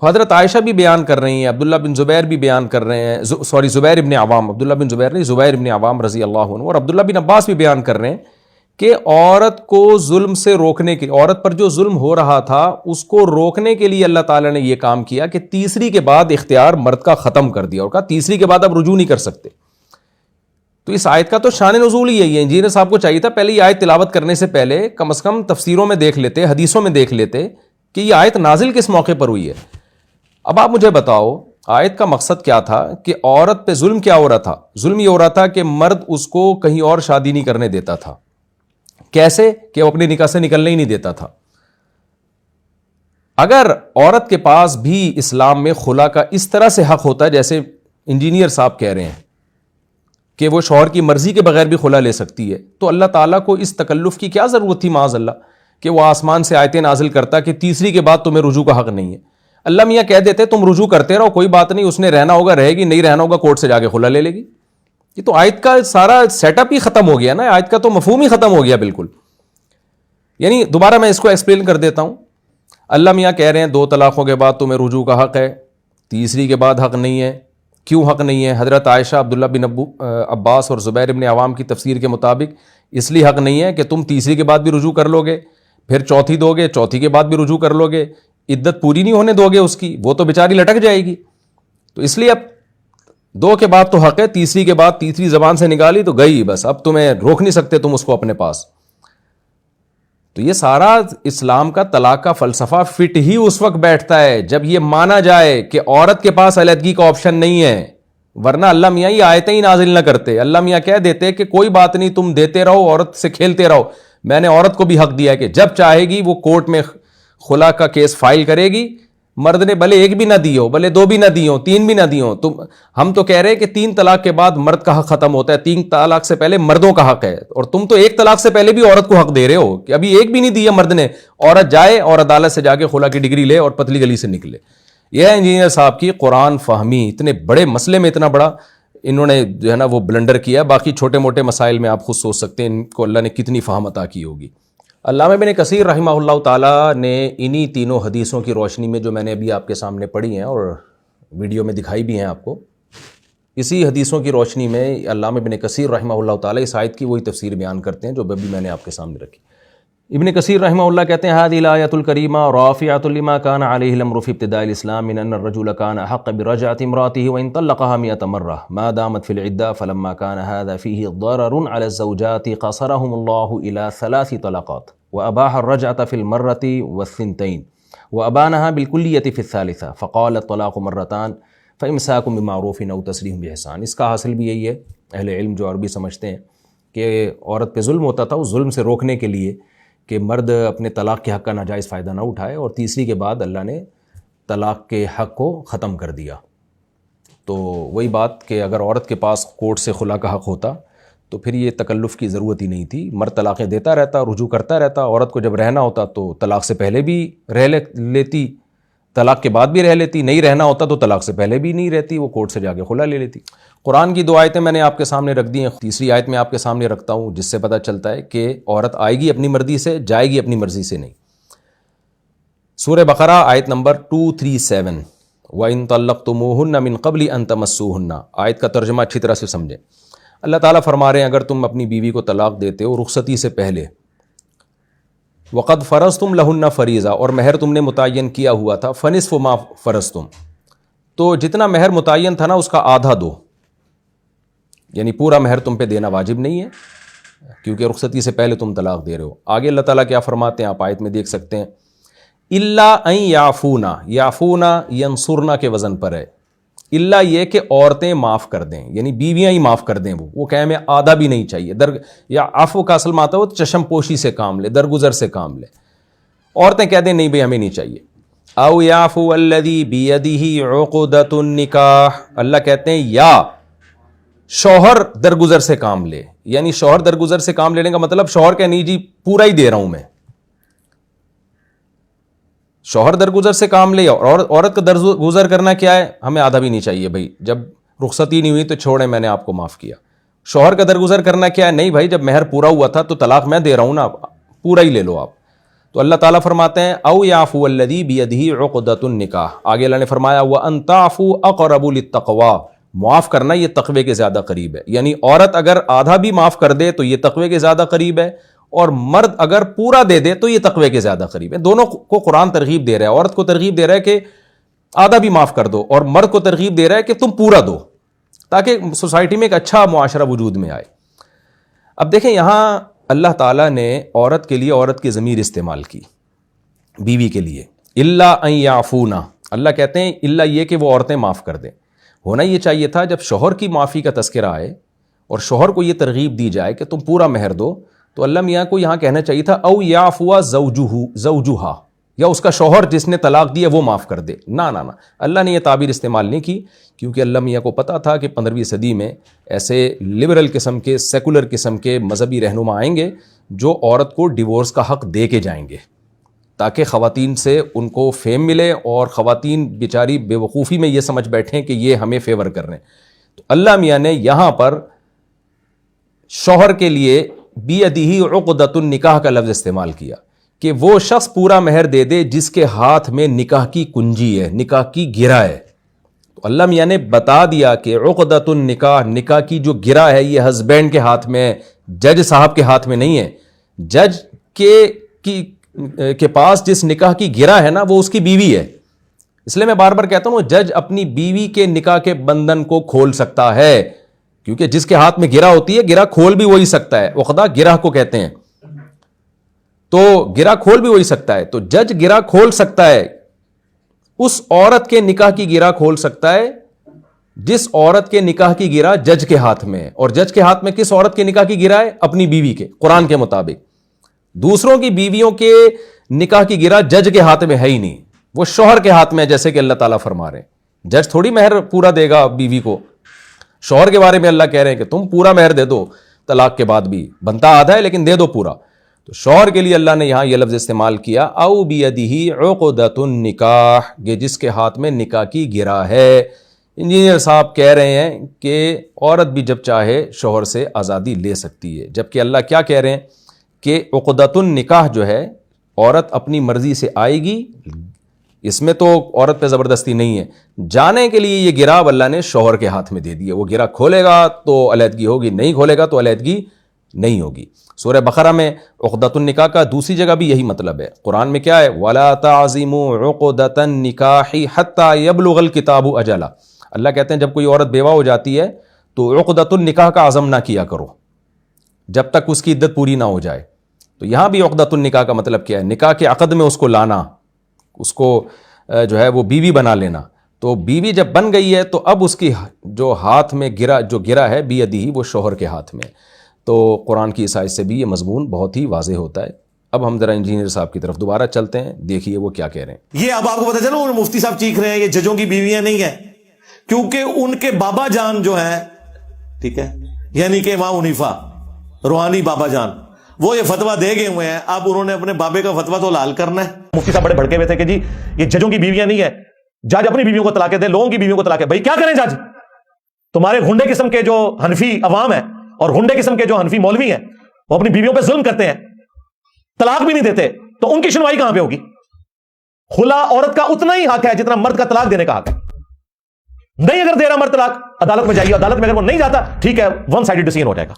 حضرت عائشہ بھی بیان کر رہی ہیں، عبداللہ بن زبیر بھی بیان کر رہے ہیں، زبیر ابن عوام، عبداللہ بن زبیر نہیں، زبیر ابن عوام رضی اللہ عنہ، اور عبداللہ بن عباس بھی بیان کر رہے ہیں کہ عورت کو ظلم سے روکنے کے، عورت پر جو ظلم ہو رہا تھا اس کو روکنے کے لیے اللہ تعالیٰ نے یہ کام کیا کہ تیسری کے بعد اختیار مرد کا ختم کر دیا، اور کہا تیسری کے بعد اب رجوع نہیں کر سکتے۔ تو اس آیت کا تو شان نزول ہی یہی ہے۔ انجینئر صاحب کو چاہیے تھا پہلے یہ آیت تلاوت کرنے سے پہلے کم از کم تفسیروں میں دیکھ لیتے، حدیثوں میں دیکھ لیتے کہ یہ آیت نازل کس موقع پر ہوئی ہے۔ اب آپ مجھے بتاؤ آیت کا مقصد کیا تھا؟ کہ عورت پہ ظلم کیا ہو رہا تھا؟ ظلم یہ ہو رہا تھا کہ مرد اس کو کہیں اور شادی نہیں کرنے دیتا تھا۔ کیسے؟ کہ وہ اپنے نکاح سے نکلنے ہی نہیں دیتا تھا۔ اگر عورت کے پاس بھی اسلام میں خلا کا اس طرح سے حق ہوتا ہے جیسے انجینئر صاحب کہہ رہے ہیں کہ وہ شوہر کی مرضی کے بغیر بھی خلا لے سکتی ہے، تو اللہ تعالیٰ کو اس تکلف کی کیا ضرورت تھی معاذ اللہ کہ وہ آسمان سے آیتیں نازل کرتا کہ تیسری کے بعد تمہیں رجوع کا حق نہیں ہے۔ اللہ میاں کہہ دیتے تم رجوع کرتے رہو، کوئی بات نہیں، اس نے رہنا ہوگا رہے گی، نہیں رہنا ہوگا کورٹ سے جا کے خلا لے لے گی۔ یہ تو آیت کا سارا سیٹ اپ ہی ختم ہو گیا نا، آیت کا تو مفہوم ہی ختم ہو گیا بالکل۔ یعنی دوبارہ میں اس کو ایکسپلین کر دیتا ہوں۔ اللہ میاں کہہ رہے ہیں 2 طلاقوں کے بعد تمہیں رجوع کا حق ہے، تیسری کے بعد حق نہیں ہے۔ کیوں حق نہیں ہے؟ حضرت عائشہ، عبداللہ بن عباس اور زبیر ابن عوام کی تفسیر کے مطابق اس لیے حق نہیں ہے کہ تم تیسری کے بعد بھی رجوع کر لو گے، پھر چوتھی دو گے، چوتھی کے بعد بھی رجوع کر لو گے، عدت پوری نہیں ہونے دو گے اس کی، وہ تو بیچاری لٹک جائے گی۔ تو اس لیے اب 2 کے بعد تو حق ہے، تیسری کے بعد تیسری زبان سے نکالی تو گئی، بس اب تمہیں روک نہیں سکتے تم اس کو اپنے پاس۔ تو یہ سارا اسلام کا طلاق کا فلسفہ فٹ ہی اس وقت بیٹھتا ہے جب یہ مانا جائے کہ عورت کے پاس علیحدگی کا آپشن نہیں ہے، ورنہ اللہ میاں یہ آیتیں ہی نازل نہ کرتے. اللہ میاں کہہ دیتے کہ کوئی بات نہیں، تم دیتے رہو، عورت سے کھیلتے رہو. میں نے عورت کو بھی حق دیا ہے کہ جب چاہے گی وہ کورٹ میں خلا کا کیس فائل کرے گی. مرد نے بھلے ایک بھی نہ دی ہو، بھلے دو بھی نہ دی ہو، تین بھی نہ دی ہو. ہم تو کہہ رہے ہیں کہ 3 طلاق کے بعد مرد کا حق ختم ہوتا ہے، 3 طلاق سے پہلے مردوں کا حق ہے. اور تم تو 1 طلاق سے پہلے بھی عورت کو حق دے رہے ہو کہ ابھی ایک بھی نہیں دی ہے مرد نے. عورت جائے اور عدالت سے جا کے خلا کی ڈگری لے اور پتلی گلی سے نکلے. یہ ہے انجینئر صاحب کی قرآن فہمی. اتنے بڑے مسئلے میں اتنا بڑا انہوں نے جو ہے نا وہ بلنڈر کیا. باقی چھوٹے موٹے مسائل میں آپ خود سوچ سکتے ہیں ان کو اللہ نے کتنی فہم عطا کی ہوگی. علامہ ابن کثیر رحمہ اللہ تعالیٰ نے انہی تینوں حدیثوں کی روشنی میں جو میں نے ابھی آپ کے سامنے پڑھی ہیں اور ویڈیو میں دکھائی بھی ہیں آپ کو، اسی حدیثوں کی روشنی میں علامہ ابن کثیر رحمہ اللہ تعالیٰ اس آیت کی وہی تفسیر بیان کرتے ہیں جو ابھی میں نے آپ کے سامنے رکھی. ابن کثیر رحمہ اللہ کہتے ہیں هذه الآیۃ الکریمہ رافعۃ لما كان علیہ الامر فی ابتداء الاسلام من ان الرجل كان احق برجعة امرأته وان طلقها 100 مرة ما دامت في العدة فلما كان هذا فيه ضرر على الزوجات قصرهم الله الى 3 طلقات واباح الرجعة في المرة والثنتين وابانها بالکلیة في الثالثة فقال الطلاق مرتان فامساک بمعروف او تسریح باحسان. اس کا حاصل بھی یہی ہے، اہل علم جو عربی سمجھتے ہیں کہ عورت پہ ظلم ہوتا تھا، اس ظلم سے روکنے کے لیے کہ مرد اپنے طلاق کے حق کا ناجائز فائدہ نہ اٹھائے، اور تیسری کے بعد اللہ نے طلاق کے حق کو ختم کر دیا. تو وہی بات کہ اگر عورت کے پاس کورٹ سے خلا کا حق ہوتا تو پھر یہ تکلف کی ضرورت ہی نہیں تھی. مرد طلاقیں دیتا رہتا، رجوع کرتا رہتا. عورت کو جب رہنا ہوتا تو طلاق سے پہلے بھی رہ لیتی، طلاق کے بعد بھی رہ لیتی. نہیں رہنا ہوتا تو طلاق سے پہلے بھی نہیں رہتی، وہ کورٹ سے جا کے خلا لے لیتی. قرآن کی 2 آیتیں میں نے آپ کے سامنے رکھ دی ہیں. تیسری آیت میں آپ کے سامنے رکھتا ہوں جس سے پتہ چلتا ہے کہ عورت آئے گی اپنی مرضی سے، جائے گی اپنی مرضی سے نہیں. سورہ بقرہ آیت نمبر 237 وَإِن طَلَّقْتُمُوهُنَّ مِن قَبْلِ أَن تَمَسُّوهُنَّ. آیت کا ترجمہ اچھی طرح سے سمجھیں. اللہ تعالیٰ فرما رہے ہیں اگر تم اپنی بیوی کو طلاق دیتے ہو رخصتی سے پہلے، وَقَدْ فَرَضْتُمْ لَهُنَّ فَرِيضَةً، اور مہر تم نے متعین کیا ہوا تھا، فَنِصْفُ مَا فَرَضْتُمْ، تو جتنا مہر متعین تھا نا اس کا آدھا دو. یعنی پورا مہر تم پہ دینا واجب نہیں ہے کیونکہ رخصتی سے پہلے تم طلاق دے رہے ہو. آگے اللہ تعالیٰ کیا فرماتے ہیں آپ آیت میں دیکھ سکتے ہیں، الا ان یعفونا، یعفونا ینصرنا کے وزن پر ہے. الا یہ کہ عورتیں معاف کر دیں، یعنی بیویاں ہی معاف کر دیں. وہ کہیں ہمیں آدھا بھی نہیں چاہیے. یا عفو کا اصل معنی ہے چشم پوشی سے کام لے، درگزر سے کام لے. عورتیں کہہ دیں نہیں بھئی ہمیں نہیں چاہیے. او یعفو الذی بیدہ عقدۃ النکاح، اللہ کہتے ہیں یا شوہر درگزر سے کام لے. یعنی شوہر درگزر سے کام لینے کا مطلب شوہر کہ نہیں جی پورا ہی دے رہا ہوں میں. شوہر درگزر سے کام لے، اور عورت کا درگزر کرنا کیا ہے، ہمیں آدھا بھی نہیں چاہیے بھائی، جب رخصتی نہیں ہوئی تو چھوڑیں میں نے آپ کو معاف کیا. شوہر کا درگزر کرنا کیا ہے، نہیں بھائی جب مہر پورا ہوا تھا تو طلاق میں دے رہا ہوں نا، پورا ہی لے لو آپ. تو اللہ تعالیٰ فرماتے ہیں او یعفو الذی بیدہ عقدۃ النکاح. آگے اللہ نے فرمایا وان تعفوا اقرب للتقوی، معاف کرنا یہ تقوی کے زیادہ قریب ہے. یعنی عورت اگر آدھا بھی معاف کر دے تو یہ تقوی کے زیادہ قریب ہے، اور مرد اگر پورا دے دے تو یہ تقوی کے زیادہ قریب ہے. دونوں کو قرآن ترغیب دے رہا ہے. عورت کو ترغیب دے رہا ہے کہ آدھا بھی معاف کر دو، اور مرد کو ترغیب دے رہا ہے کہ تم پورا دو، تاکہ سوسائٹی میں ایک اچھا معاشرہ وجود میں آئے. اب دیکھیں یہاں اللہ تعالیٰ نے عورت کے لیے عورت کی ضمیر استعمال کی، بیوی کے لیے. الا ان یعفونا، اللہ کہتے ہیں الا یہ کہ وہ عورتیں معاف کر دیں. ہونا یہ چاہیے تھا جب شوہر کی معافی کا تذکرہ آئے اور شوہر کو یہ ترغیب دی جائے کہ تم پورا مہر دو، تو اللہ میاں کو یہاں کہنا چاہیے تھا او یعفو زوجہا، یا اس کا شوہر جس نے طلاق دیا وہ معاف کر دے. نہ اللہ نے یہ تعبیر استعمال نہیں کی، کیونکہ اللہ میاں کو پتہ تھا کہ 15ویں صدی میں ایسے لبرل قسم کے سیکولر قسم کے مذہبی رہنما آئیں گے جو عورت کو ڈیورس کا حق دے کے جائیں گے تاکہ خواتین سے ان کو فیم ملے، اور خواتین بیچاری بے وقوفی میں یہ سمجھ بیٹھیں کہ یہ ہمیں فیور کر رہے ہیں. تو اللہ میاں نے یہاں پر شوہر کے لیے بیدہ عقدۃ النکاح کا لفظ استعمال کیا کہ وہ شخص پورا مہر دے دے جس کے ہاتھ میں نکاح کی کنجی ہے، نکاح کی گرہ ہے. تو اللہ میاں نے بتا دیا کہ عقدۃ النکاح، نکاح کی جو گرہ ہے یہ ہسبینڈ کے ہاتھ میں ہے، جج صاحب کے ہاتھ میں نہیں ہے. جج کے پاس جس نکاح کی گرہ ہے نا وہ اس کی بیوی ہے. اس لیے میں بار بار کہتا ہوں جج اپنی بیوی کے نکاح کے بندھن کو کھول سکتا ہے، کیونکہ جس کے ہاتھ میں گرہ ہوتی ہے گرہ کھول بھی وہی سکتا ہے. عقدہ گرہ کو کہتے ہیں. تو گرہ کھول بھی وہی سکتا ہے. تو جج گرہ کھول سکتا ہے, اس عورت کے نکاح کی گرہ کھول سکتا ہے جس عورت کے نکاح کی گرہ جج کے ہاتھ میں ہے. اور جج کے ہاتھ میں کس عورت کے نکاح کی گرہ ہے؟ اپنی بیوی کے, قرآن کے مطابق. دوسروں کی بیویوں کے نکاح کی گرہ جج کے ہاتھ میں ہے ہی نہیں, وہ شوہر کے ہاتھ میں ہے, جیسے کہ اللہ تعالیٰ فرما رہے ہیں. جج تھوڑی مہر پورا دے گا بیوی کو. شوہر کے بارے میں اللہ کہہ رہے ہیں کہ تم پورا مہر دے دو, طلاق کے بعد بھی بنتا آدھا ہے لیکن دے دو پورا. تو شوہر کے لیے اللہ نے یہاں یہ لفظ استعمال کیا, او بیدہ عقدۃ النکاح, کہ جس کے ہاتھ میں نکاح کی گرہ ہے. انجینئر صاحب کہہ رہے ہیں کہ عورت بھی جب چاہے شوہر سے آزادی لے سکتی ہے, جبکہ اللہ کیا کہہ رہے ہیں کہ عقدۃ النکاح جو ہے عورت اپنی مرضی سے آئے گی, اس میں تو عورت پہ زبردستی نہیں ہے. جانے کے لیے یہ گرہ اللہ نے شوہر کے ہاتھ میں دے دی ہے. وہ گرہ کھولے گا تو علیحدگی ہوگی, نہیں کھولے گا تو علیحدگی نہیں ہوگی. سورہ بقرہ میں عقدۃ النکاح کا دوسری جگہ بھی یہی مطلب ہے. قرآن میں کیا ہے؟ وَلَا تَعْزِمُوا عُقْدَةَ النِّكَاحِ حَتَّى يَبْلُغَ الْكِتَابُ أَجَلَهُ. اللہ کہتے ہیں جب کوئی عورت بیوہ ہو جاتی ہے تو عقدۃ النکاح کا عزم نہ کیا کرو جب تک اس کی عدت پوری نہ ہو جائے. تو یہاں بھی عقدۃ النکاح کا مطلب کیا ہے؟ نکاح کے عقد میں اس کو لانا, اس کو جو ہے وہ بیوی بنا لینا. تو بیوی جب بن گئی ہے تو اب اس کی جو ہاتھ میں گرہ ہے بیدہ, وہ شوہر کے ہاتھ میں. تو قرآن کی اس آیت سے بھی یہ مضمون بہت ہی واضح ہوتا ہے. اب ہم ذرا انجینئر صاحب کی طرف دوبارہ چلتے ہیں, دیکھیے وہ کیا کہہ رہے ہیں. یہ اب آپ کو پتا چلا مفتی صاحب چیخ رہے ہیں یہ ججوں کی بیویاں نہیں ہیں, کیونکہ ان کے بابا جان جو ہیں, ٹھیک ہے, یعنی کہ امام حنیفہ روحانی بابا جان, وہ یہ فتویٰ دے گئے ہوئے ہیں. اب انہوں نے اپنے بابے کا فتویٰ تو لال کرنا ہے. مفتی صاحب بڑے بھڑکے ہوئے تھے کہ جی یہ ججوں کی بیویاں نہیں ہے, جج اپنی بیویوں کو طلاق دے, لوگوں کی بیویوں کو طلاق ہے. بھائی کیا کریں جج؟ تمہارے گھنڈے قسم کے جو حنفی عوام ہیں اور گھنڈے قسم کے جو حنفی مولوی ہیں وہ اپنی بیویوں پہ ظلم کرتے ہیں, طلاق بھی نہیں دیتے, تو ان کی سنوائی کہاں پہ ہوگی؟ خلا عورت کا اتنا ہی حق ہے جتنا مرد کا طلاق دینے کا حق ہے. نہیں اگر دے رہا مرد طلاق, عدالت میں جائیے, عدالت میں اگر وہ نہیں جاتا ٹھیک ہے, ون سائیڈڈ ڈیسیژن ہو جائے گا.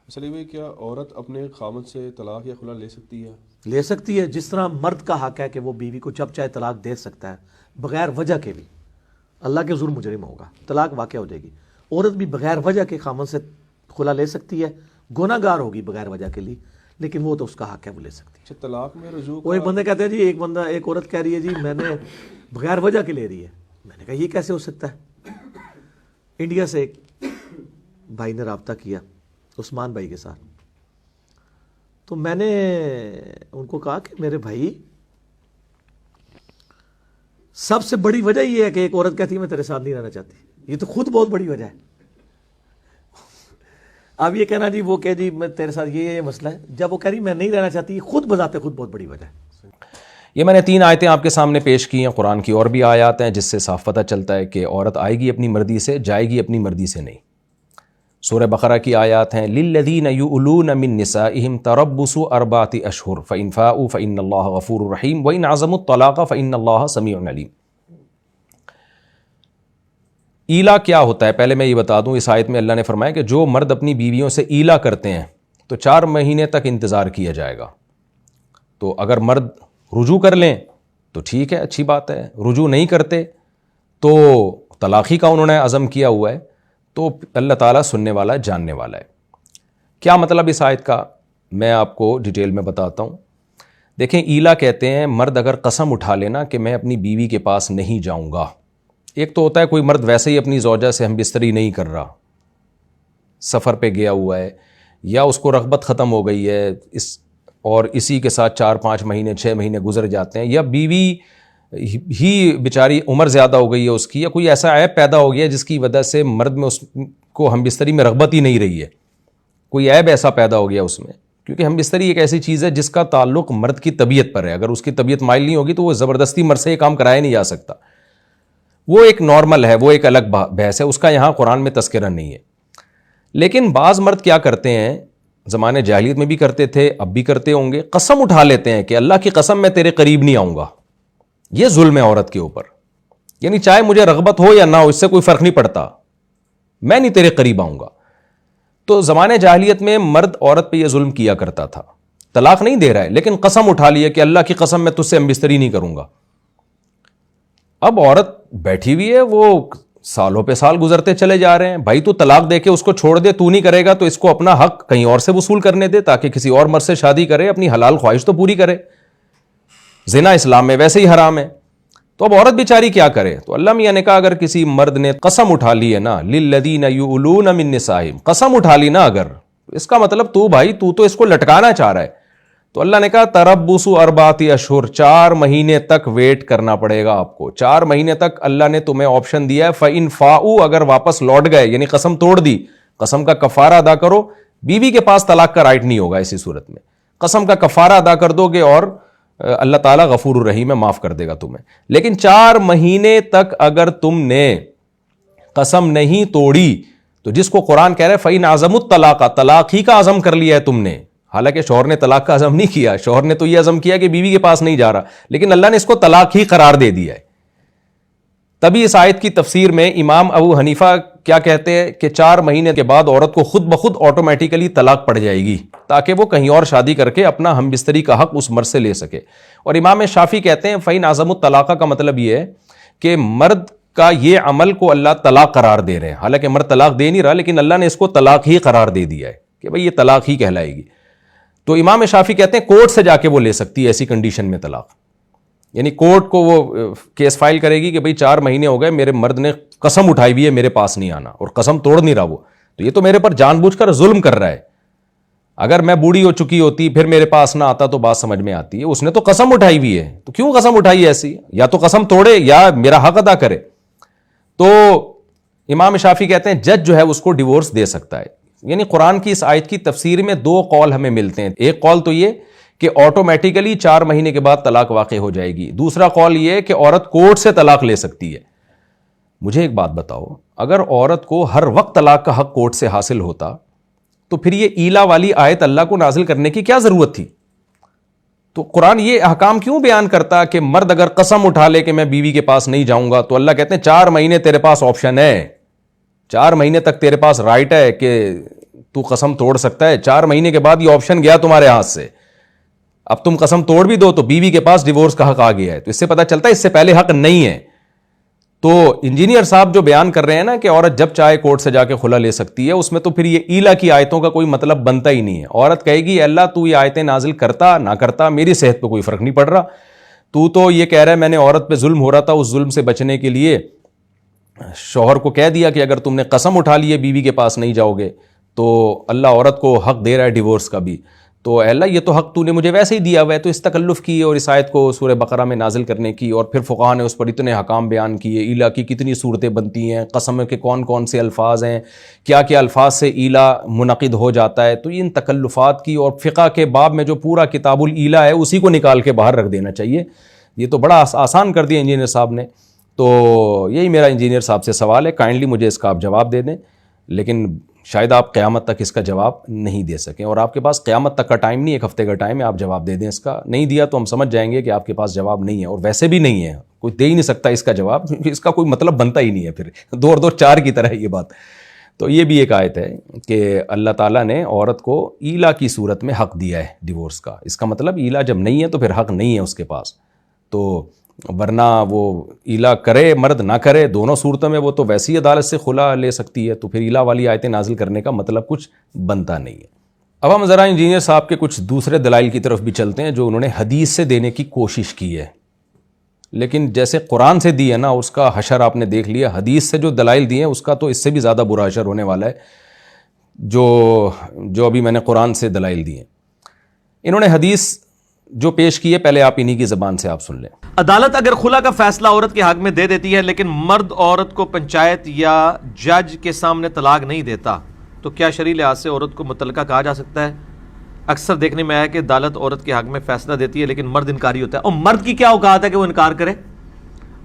اصل میں کیا عورت اپنے خامد سے طلاق یا خلا لے سکتی ہے؟ لے سکتی ہے, جس طرح مرد کا حق ہے کہ وہ بیوی کو جب چاہے طلاق دے سکتا ہے بغیر وجہ کے بھی. اللہ کے ظلم مجرم ہوگا, طلاق واقع ہو جائے گی. عورت بھی بغیر وجہ کے خامد سے خلا لے سکتی ہے, گناہ گار ہوگی بغیر وجہ کے لیے, لیکن وہ تو اس کا حق ہے, وہ لے سکتی ہے. طلاق میں رجوع وہ ایک بندے کہتے ہیں جی, ایک عورت کہہ رہی ہے جی میں نے بغیر وجہ کے لے رہی ہے. میں نے کہا یہ کیسے ہو سکتا ہے؟ انڈیا سے ایک بھائی نے رابطہ کیا عثمان بھائی کے ساتھ, تو میں نے ان کو کہا کہ میرے بھائی سب سے بڑی وجہ یہ ہے کہ ایک عورت کہتی ہے میں تیرے ساتھ نہیں رہنا چاہتی, یہ تو خود بہت بڑی وجہ ہے. اب یہ کہنا جی وہ کہ جی میں تیرے ساتھ یہ مسئلہ ہے, جب وہ کہہ رہی میں نہیں رہنا چاہتی, خود بذات خود بہت بڑی وجہ ہے. یہ میں نے 3 آیتیں آپ کے سامنے پیش کی ہیں, قرآن کی اور بھی آیات ہیں جس سے صاف پتہ چلتا ہے کہ عورت آئے گی اپنی مرضی سے, جائے گی اپنی مرضی سے نہیں. سورہ بقرہ کی آیات ہیں للذین یؤلون من نسائہم تربص 4 اشہر فإن فاؤوا فإن اللہ غفور رحیم وإن عزموا الطلاق فإن اللہ سمیع علیم. ایلا کیا ہوتا ہے پہلے میں یہ بتا دوں. اس آیت میں اللہ نے فرمایا کہ جو مرد اپنی بیویوں سے ایلا کرتے ہیں تو 4 مہینے تک انتظار کیا جائے گا. تو اگر مرد رجوع کر لیں تو ٹھیک ہے, اچھی بات ہے. رجوع نہیں کرتے تو طلاقی کا انہوں نے عزم کیا ہوا ہے, تو اللہ تعالیٰ سننے والا جاننے والا ہے. کیا مطلب اس آیت کا میں آپ کو ڈیٹیل میں بتاتا ہوں. دیکھیں, ایلا کہتے ہیں مرد اگر قسم اٹھا لینا کہ میں اپنی بیوی کے پاس نہیں جاؤں گا. ایک تو ہوتا ہے کوئی مرد ویسے ہی اپنی زوجہ سے ہم بستری نہیں کر رہا, سفر پہ گیا ہوا ہے, یا اس کو رغبت ختم ہو گئی ہے اور اسی کے ساتھ 4-5 مہینے 6 مہینے گزر جاتے ہیں, یا بیوی ہی بیچاری عمر زیادہ ہو گئی ہے اس کی, یا کوئی ایسا عیب پیدا ہو گیا جس کی وجہ سے مرد میں اس کو ہم بستری میں رغبت ہی نہیں رہی ہے, کوئی عیب ایسا پیدا ہو گیا اس میں. کیونکہ ہم بستری ایک ایسی چیز ہے جس کا تعلق مرد کی طبیعت پر ہے, اگر اس کی طبیعت مائل نہیں ہوگی تو وہ زبردستی مرد سے یہ کام کرایا نہیں جا سکتا. وہ ایک نارمل ہے, وہ ایک الگ بحث ہے, اس کا یہاں قرآن میں تذکرہ نہیں ہے. لیکن بعض مرد کیا کرتے ہیں, زمانے جاہلیت میں بھی کرتے تھے, اب بھی کرتے ہوں گے, قسم اٹھا لیتے ہیں کہ اللہ کی قسم میں تیرے قریب نہیں آؤں گا. یہ ظلم ہے عورت کے اوپر, یعنی چاہے مجھے رغبت ہو یا نہ ہو اس سے کوئی فرق نہیں پڑتا, میں نہیں تیرے قریب آؤں گا. تو زمانے جاہلیت میں مرد عورت پہ یہ ظلم کیا کرتا تھا, طلاق نہیں دے رہا ہے لیکن قسم اٹھا لی ہے کہ اللہ کی قسم میں تجھ سے ہم بستری نہیں کروں گا. اب عورت بیٹھی ہوئی ہے, وہ سالوں پہ سال گزرتے چلے جا رہے ہیں. بھائی تو طلاق دے کے اس کو چھوڑ دے, تو نہیں کرے گا تو اس کو اپنا حق کہیں اور سے وصول کرنے دے تاکہ کسی اور مرد سے شادی کرے, اپنی حلال خواہش تو پوری کرے. زنا اسلام میں ویسے ہی حرام ہے. تو اب عورت بیچاری کیا کرے؟ تو اللہ میاں نے کہا اگر کسی مرد نے قسم اٹھا لی ہے نا, للذین یؤلون من نسائہم, قسم اٹھا لی نا اگر, اس کا مطلب تو بھائی تو اس کو لٹکانا چاہ رہا ہے. تو اللہ نے کہا تربص اربعۃ اشہر, 4 مہینے تک ویٹ کرنا پڑے گا آپ کو. 4 مہینے تک اللہ نے تمہیں آپشن دیا ہے. فإن فاؤوا, اگر واپس لوٹ گئے یعنی قسم توڑ دی, قسم کا کفارہ ادا کرو. بیوی کے پاس طلاق کا رائٹ نہیں ہوگا اسی صورت میں. قسم کا کفارہ ادا کر دو گے اور اللہ تعالیٰ غفور الرحیم ہے, معاف کر دے گا تمہیں. لیکن 4 مہینے تک اگر تم نے قسم نہیں توڑی, تو جس کو قرآن کہہ رہے ہیں فإن عزموا الطلاق, طلاق ہی کا عزم کر لیا ہے تم نے. حالانکہ شوہر نے طلاق کا عزم نہیں کیا, شوہر نے تو یہ عزم کیا کہ بیوی کے پاس نہیں جا رہا, لیکن اللہ نے اس کو طلاق ہی قرار دے دیا ہے. تبھی اس آیت کی تفسیر میں امام ابو حنیفہ کیا کہتے ہیں کہ 4 مہینے کے بعد عورت کو خود بخود آٹومیٹیکلی طلاق پڑ جائے گی تاکہ وہ کہیں اور شادی کر کے اپنا ہم بستری کا حق اس مرد سے لے سکے. اور امام شافعی کہتے ہیں فإن عزموا الطلاق کا مطلب یہ ہے کہ مرد کا یہ عمل کو اللہ طلاق قرار دے رہے ہیں. حالانکہ مرد طلاق دے نہیں رہا, لیکن اللہ نے اس کو طلاق ہی قرار دے دیا ہے کہ بھئی یہ طلاق ہی کہلائے گی. تو امام شافعی کہتے ہیں کورٹ سے جا کے وہ لے سکتی ہے ایسی کنڈیشن میں طلاق. یعنی کورٹ کو وہ کیس فائل کرے گی کہ بھئی 4 مہینے ہو گئے, میرے مرد نے قسم اٹھائی ہوئی ہے میرے پاس نہیں آنا, اور قسم توڑ نہیں رہا وہ, تو یہ تو میرے پر جان بوجھ کر ظلم کر رہا ہے. اگر میں بوڑھی ہو چکی ہوتی پھر میرے پاس نہ آتا تو بات سمجھ میں آتی ہے. اس نے تو قسم اٹھائی ہوئی ہے, تو کیوں قسم اٹھائی ایسی؟ یا تو قسم توڑے یا میرا حق ادا کرے. تو امام شافعی کہتے ہیں جج جو ہے اس کو ڈیورس دے سکتا ہے. یعنی قرآن کی اس آیت کی تفسیر میں 2 قول ہمیں ملتے ہیں. ایک قول تو یہ کہ آٹومیٹیکلی 4 مہینے کے بعد طلاق واقع ہو جائے گی. دوسرا قول یہ کہ عورت کورٹ سے طلاق لے سکتی ہے. مجھے ایک بات بتاؤ, اگر عورت کو ہر وقت طلاق کا حق کورٹ سے حاصل ہوتا تو پھر یہ ایلا والی آیت اللہ کو نازل کرنے کی کیا ضرورت تھی؟ تو قرآن یہ احکام کیوں بیان کرتا کہ مرد اگر قسم اٹھا لے کہ میں بیوی کے پاس نہیں جاؤں گا, تو اللہ کہتے ہیں 4 مہینے تیرے پاس آپشن ہے, 4 مہینے تک تیرے پاس رائٹ ہے کہ تو قسم توڑ سکتا ہے. 4 مہینے کے بعد یہ آپشن گیا تمہارے ہاتھ سے, اب تم قسم توڑ بھی دو تو بیوی کے پاس ڈیورس کا حق آ گیا ہے. تو اس سے پتہ چلتا ہے اس سے پہلے حق نہیں ہے. تو انجینئر صاحب جو بیان کر رہے ہیں نا کہ عورت جب چاہے کورٹ سے جا کے خلا لے سکتی ہے, اس میں تو پھر یہ ایلا کی آیتوں کا کوئی مطلب بنتا ہی نہیں ہے. عورت کہے گی اللہ تو یہ آیتیں نازل کرتا نہ کرتا میری صحت پہ کوئی فرق نہیں پڑ رہا, تو یہ کہہ رہا ہے میں نے عورت پہ ظلم ہو رہا تھا, اس ظلم سے بچنے کے لیے شوہر کو کہہ دیا کہ اگر تم نے قسم اٹھا لی ہے بیوی کے پاس نہیں جاؤ گے, تو اللہ عورت کو حق دے رہا ہے ڈیورس کا بھی. تو اے اللہ یہ تو حق تو نے مجھے ویسے ہی دیا ہوا ہے, تو اس تکلف کی اور اس آیت کو سورہ بقرہ میں نازل کرنے کی, اور پھر فقہاء نے اس پر اتنے حکام بیان کیے, ایلا کی کتنی صورتیں بنتی ہیں, قسم کے کون کون سے الفاظ ہیں, کیا کیا الفاظ سے ایلا منعقد ہو جاتا ہے. تو ان تکلفات کی اور فقہ کے باب میں جو پورا کتاب الایلا ہے اسی کو نکال کے باہر رکھ دینا چاہیے. یہ تو بڑا آسان کر دیا انجینئر صاحب نے. تو یہی میرا انجینئر صاحب سے سوال ہے, کائنڈلی مجھے اس کا آپ جواب دے دیں. لیکن شاید آپ قیامت تک اس کا جواب نہیں دے سکیں, اور آپ کے پاس قیامت تک کا ٹائم نہیں, 1 ہفتے کا ٹائم ہے, آپ جواب دے دیں اس کا. نہیں دیا تو ہم سمجھ جائیں گے کہ آپ کے پاس جواب نہیں ہے, اور ویسے بھی نہیں ہے, کوئی دے ہی نہیں سکتا اس کا جواب, اس کا کوئی مطلب بنتا ہی نہیں ہے, پھر 2 اور 2 4 کی طرح یہ بات. تو یہ بھی ایک آیت ہے کہ اللہ تعالیٰ نے عورت کو ایلا کی صورت میں حق دیا ہے ڈیورس کا. اس کا مطلب ایلا جب نہیں ہے تو پھر حق نہیں ہے اس کے پاس. تو ورنہ وہ ایلا کرے مرد نہ کرے, دونوں صورتوں میں وہ تو ویسی عدالت سے خلا لے سکتی ہے, تو پھر ایلا والی آیتیں نازل کرنے کا مطلب کچھ بنتا نہیں ہے. اب ہم ذرا انجینئر صاحب کے کچھ دوسرے دلائل کی طرف بھی چلتے ہیں جو انہوں نے حدیث سے دینے کی کوشش کی ہے, لیکن جیسے قرآن سے دی ہے نا اس کا حشر آپ نے دیکھ لیا, حدیث سے جو دلائل دیے ہیں اس کا تو اس سے بھی زیادہ برا حشر ہونے والا ہے جو ابھی میں نے قرآن سے دلائل دیے. انہوں نے حدیث جو پیش کی ہے پہلے آپ انہی کی زبان سے آپ سن لیں. عدالت اگر خلا کا فیصلہ عورت کے حق میں دے دیتی ہے لیکن مرد عورت کو پنچایت یا جج کے سامنے طلاق نہیں دیتا, تو کیا شرعی لحاظ سے عورت کو متعلقہ کہا جا سکتا ہے؟ اکثر دیکھنے میں آیا کہ عدالت عورت کے حق میں فیصلہ دیتی ہے لیکن مرد انکاری ہوتا ہے. اور مرد کی کیا اوقات ہے کہ وہ انکار کرے؟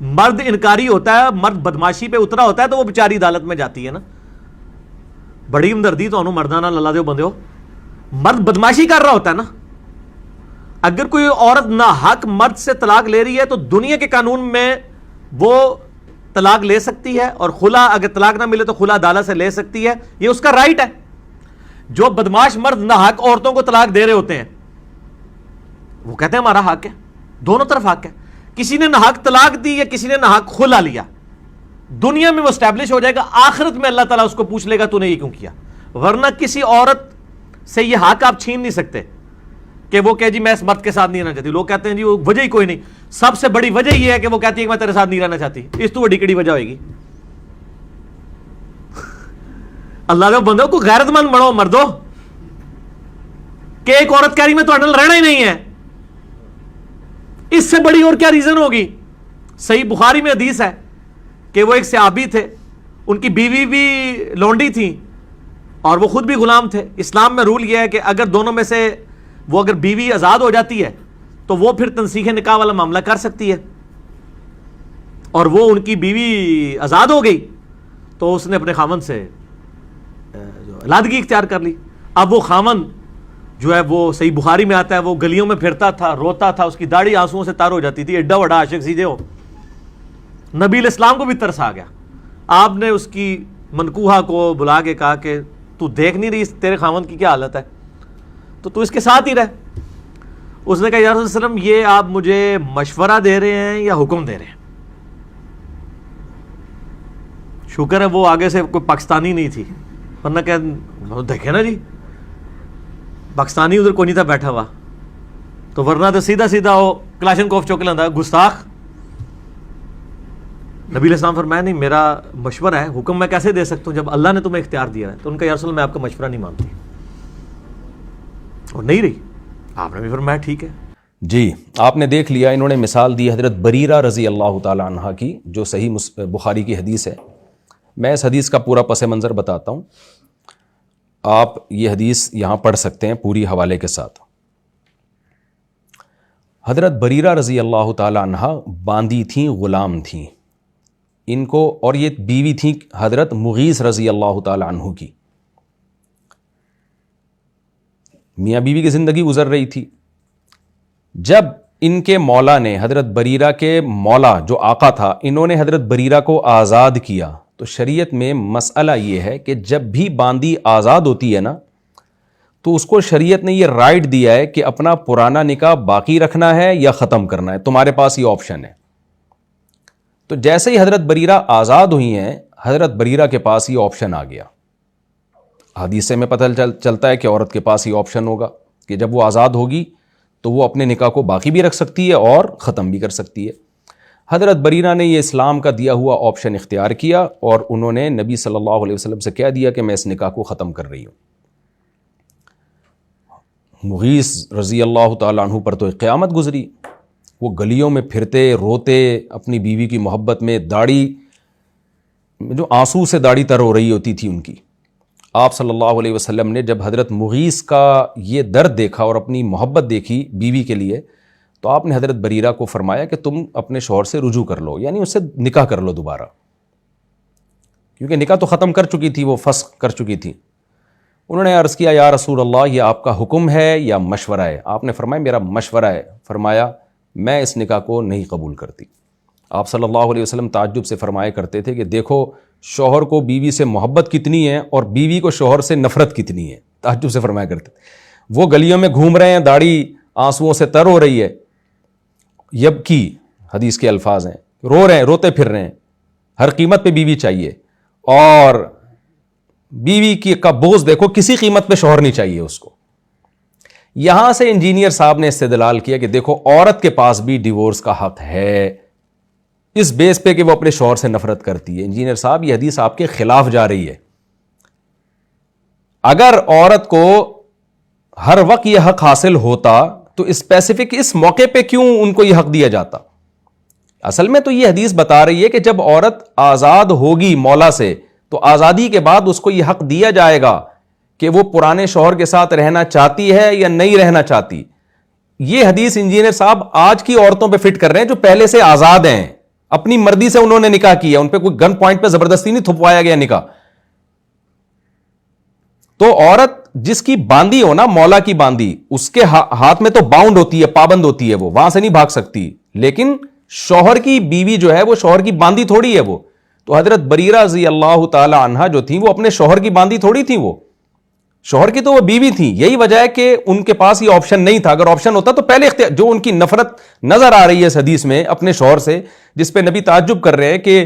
مرد انکاری ہوتا ہے, مرد بدماشی پہ اترا ہوتا ہے تو وہ بیچاری عدالت میں جاتی ہے نا. بڑی ہمدردی تو مردانہ للا دیو بندے ہو, مرد بدماشی کر رہا ہوتا ہے نا. اگر کوئی عورت ناحق مرد سے طلاق لے رہی ہے تو دنیا کے قانون میں وہ طلاق لے سکتی ہے, اور خلا اگر طلاق نہ ملے تو خلا عدالت سے لے سکتی ہے, یہ اس کا رائٹ ہے. جو بدماش مرد ناحق عورتوں کو طلاق دے رہے ہوتے ہیں وہ کہتے ہیں ہمارا حق ہے, دونوں طرف حق ہے. کسی نے ناحق طلاق دی یا کسی نے ناحق خلا لیا, دنیا میں وہ اسٹیبلش ہو جائے گا, آخرت میں اللہ تعالیٰ اس کو پوچھ لے گا تو نے یہ کیوں کیا. ورنہ کسی عورت سے یہ حق آپ چھین نہیں سکتے کہ وہ کہ جی میں اس مرد کے ساتھ نہیں رہنا چاہتی. لوگ کہتے ہیں جی وہ وجہ ہی کوئی نہیں. سب سے بڑی وجہ یہ ہے کہ وہ کہتی ہے کہ میں تیرے ساتھ نہیں رہنا چاہتی. اس تو بڑی کڑی وجہ ہوئے گی. اللہ کا بندو کو غیرت مند بڑھو مردو کہ ایک عورت کہہ رہی میں تو رہنا ہی نہیں ہے. اس سے بڑی اور کیا ریزن ہوگی. صحیح بخاری میں حدیث ہے کہ وہ ایک صحابی تھے, ان کی بیوی بھی لونڈی تھی اور وہ خود بھی غلام تھے. اسلام میں رول یہ ہے کہ اگر دونوں میں سے وہ اگر بیوی آزاد ہو جاتی ہے تو وہ پھر تنسیخ نکاح والا معاملہ کر سکتی ہے, اور وہ ان کی بیوی آزاد ہو گئی تو اس نے اپنے خاوند سے علادگی اختیار کر لی. اب وہ خاوند جو ہے وہ صحیح بخاری میں آتا ہے وہ گلیوں میں پھرتا تھا, روتا تھا, اس کی داڑھی آنسوؤں سے تر ہو جاتی تھی. ایڈا بڑا عاشق سیدھے ہو. نبی علیہ السلام کو بھی ترس آ گیا. آپ نے اس کی منکوہا کو بلا کے کہا کہ تو دیکھ نہیں رہی تیرے خاوند کی کیا حالت ہے, تو اس کے ساتھ ہی رہ. اس نے کہا یا رسول اللہ علیہ وسلم یہ آپ مجھے مشورہ دے رہے ہیں یا حکم دے رہے ہیں. شکر ہے وہ آگے سے کوئی پاکستانی نہیں تھی, ورنہ کہ دیکھے نا جی پاکستانی ادھر کوئی نہیں تھا بیٹھا ہوا, تو ورنہ تو سیدھا سیدھا وہ کلاشن کوف چوک لاندہ گستاخ. نبی علیہ السلام فرمایا نہیں میرا مشورہ ہے, حکم میں کیسے دے سکتا ہوں جب اللہ نے تمہیں اختیار دیا ہے. تو ان کا یا رسول اللہ میں آپ کا مشورہ نہیں مانتی, اور نہیں رہی. آپ نے بھی فرمایا ٹھیک ہے. جی آپ نے دیکھ لیا, انہوں نے مثال دی حضرت بریرہ رضی اللہ تعالی عنہ کی, جو صحیح بخاری کی حدیث ہے. میں اس حدیث کا پورا پس منظر بتاتا ہوں, آپ یہ حدیث یہاں پڑھ سکتے ہیں پوری حوالے کے ساتھ. حضرت بریرہ رضی اللہ تعالی عنہ باندی تھیں, غلام تھیں ان کو, اور یہ بیوی تھیں حضرت مغیث رضی اللہ تعالی عنہ کی. میاں بیوی کی زندگی گزر رہی تھی. جب ان کے مولا نے, حضرت بریرہ کے مولا جو آقا تھا, انہوں نے حضرت بریرہ کو آزاد کیا, تو شریعت میں مسئلہ یہ ہے کہ جب بھی باندی آزاد ہوتی ہے نا, تو اس کو شریعت نے یہ رائٹ دیا ہے کہ اپنا پرانا نکاح باقی رکھنا ہے یا ختم کرنا ہے, تمہارے پاس یہ آپشن ہے. تو جیسے ہی حضرت بریرہ آزاد ہوئی ہیں, حضرت بریرہ کے پاس یہ آپشن آ گیا. حدیث میں پتہ چلتا ہے کہ عورت کے پاس یہ آپشن ہوگا کہ جب وہ آزاد ہوگی تو وہ اپنے نکاح کو باقی بھی رکھ سکتی ہے اور ختم بھی کر سکتی ہے. حضرت بریرہ نے یہ اسلام کا دیا ہوا آپشن اختیار کیا, اور انہوں نے نبی صلی اللہ علیہ وسلم سے کہہ دیا کہ میں اس نکاح کو ختم کر رہی ہوں. مغیث رضی اللہ تعالیٰ عنہ پر تو ایک قیامت گزری. وہ گلیوں میں پھرتے, روتے, اپنی بیوی کی محبت میں, داڑھی جو آنسو سے داڑھی تر ہو رہی ہوتی تھی ان کی. آپ صلی اللہ علیہ وسلم نے جب حضرت مغیث کا یہ درد دیکھا اور اپنی محبت دیکھی بیوی کے لیے, تو آپ نے حضرت بریرہ کو فرمایا کہ تم اپنے شوہر سے رجوع کر لو, یعنی اس سے نکاح کر لو دوبارہ, کیونکہ نکاح تو ختم کر چکی تھی, وہ فسخ کر چکی تھی. انہوں نے عرض کیا یا رسول اللہ یہ آپ کا حکم ہے یا مشورہ ہے؟ آپ نے فرمایا میرا مشورہ ہے. فرمایا میں اس نکاح کو نہیں قبول کرتی. آپ صلی اللہ علیہ وسلم تعجب سے فرمایا کرتے تھے کہ دیکھو شوہر کو بیوی سے محبت کتنی ہے اور بیوی کو شوہر سے نفرت کتنی ہے. تعجب سے فرمایا کرتے تھے. وہ گلیوں میں گھوم رہے ہیں, داڑھی آنسوؤں سے تر ہو رہی ہے, یبکی حدیث کے الفاظ ہیں, رو رہے ہیں, روتے پھر رہے ہیں, ہر قیمت پہ بیوی چاہیے, اور بیوی کی کا بوجھ دیکھو, کسی قیمت پہ شوہر نہیں چاہیے اس کو. یہاں سے انجینئر صاحب نے استدلال کیا کہ دیکھو عورت کے پاس بھی ڈیورس کا حق ہے, اس بیس پہ کہ وہ اپنے شوہر سے نفرت کرتی ہے. انجینئر صاحب یہ حدیث آپ کے خلاف جا رہی ہے. اگر عورت کو ہر وقت یہ حق حاصل ہوتا تو اسپیسیفک اس موقع پہ کیوں ان کو یہ حق دیا جاتا؟ اصل میں تو یہ حدیث بتا رہی ہے کہ جب عورت آزاد ہوگی مولا سے تو آزادی کے بعد اس کو یہ حق دیا جائے گا کہ وہ پرانے شوہر کے ساتھ رہنا چاہتی ہے یا نہیں رہنا چاہتی. یہ حدیث انجینئر صاحب آج کی عورتوں پہ فٹ کر رہے ہیں جو پہلے سے آزاد ہیں, اپنی مرضی سے انہوں نے نکاح کیا, ان پہ کوئی گن پوائنٹ پہ زبردستی نہیں تھپوایا گیا نکاح. تو عورت جس کی باندی ہو نا, مولا کی باندی, اس کے ہاتھ میں تو باؤنڈ ہوتی ہے, پابند ہوتی ہے, وہ وہاں سے نہیں بھاگ سکتی. لیکن شوہر کی بیوی جو ہے وہ شوہر کی باندی تھوڑی ہے. وہ تو حضرت بریرہ رضی اللہ تعالی عنہا جو تھی وہ اپنے شوہر کی باندی تھوڑی تھی, وہ شوہر کی تو وہ بیوی تھی. یہی وجہ ہے کہ ان کے پاس یہ آپشن نہیں تھا. اگر آپشن ہوتا تو پہلے جو ان کی نفرت نظر آ رہی ہے اس حدیث میں اپنے شوہر سے, جس پہ نبی تعجب کر رہے ہیں کہ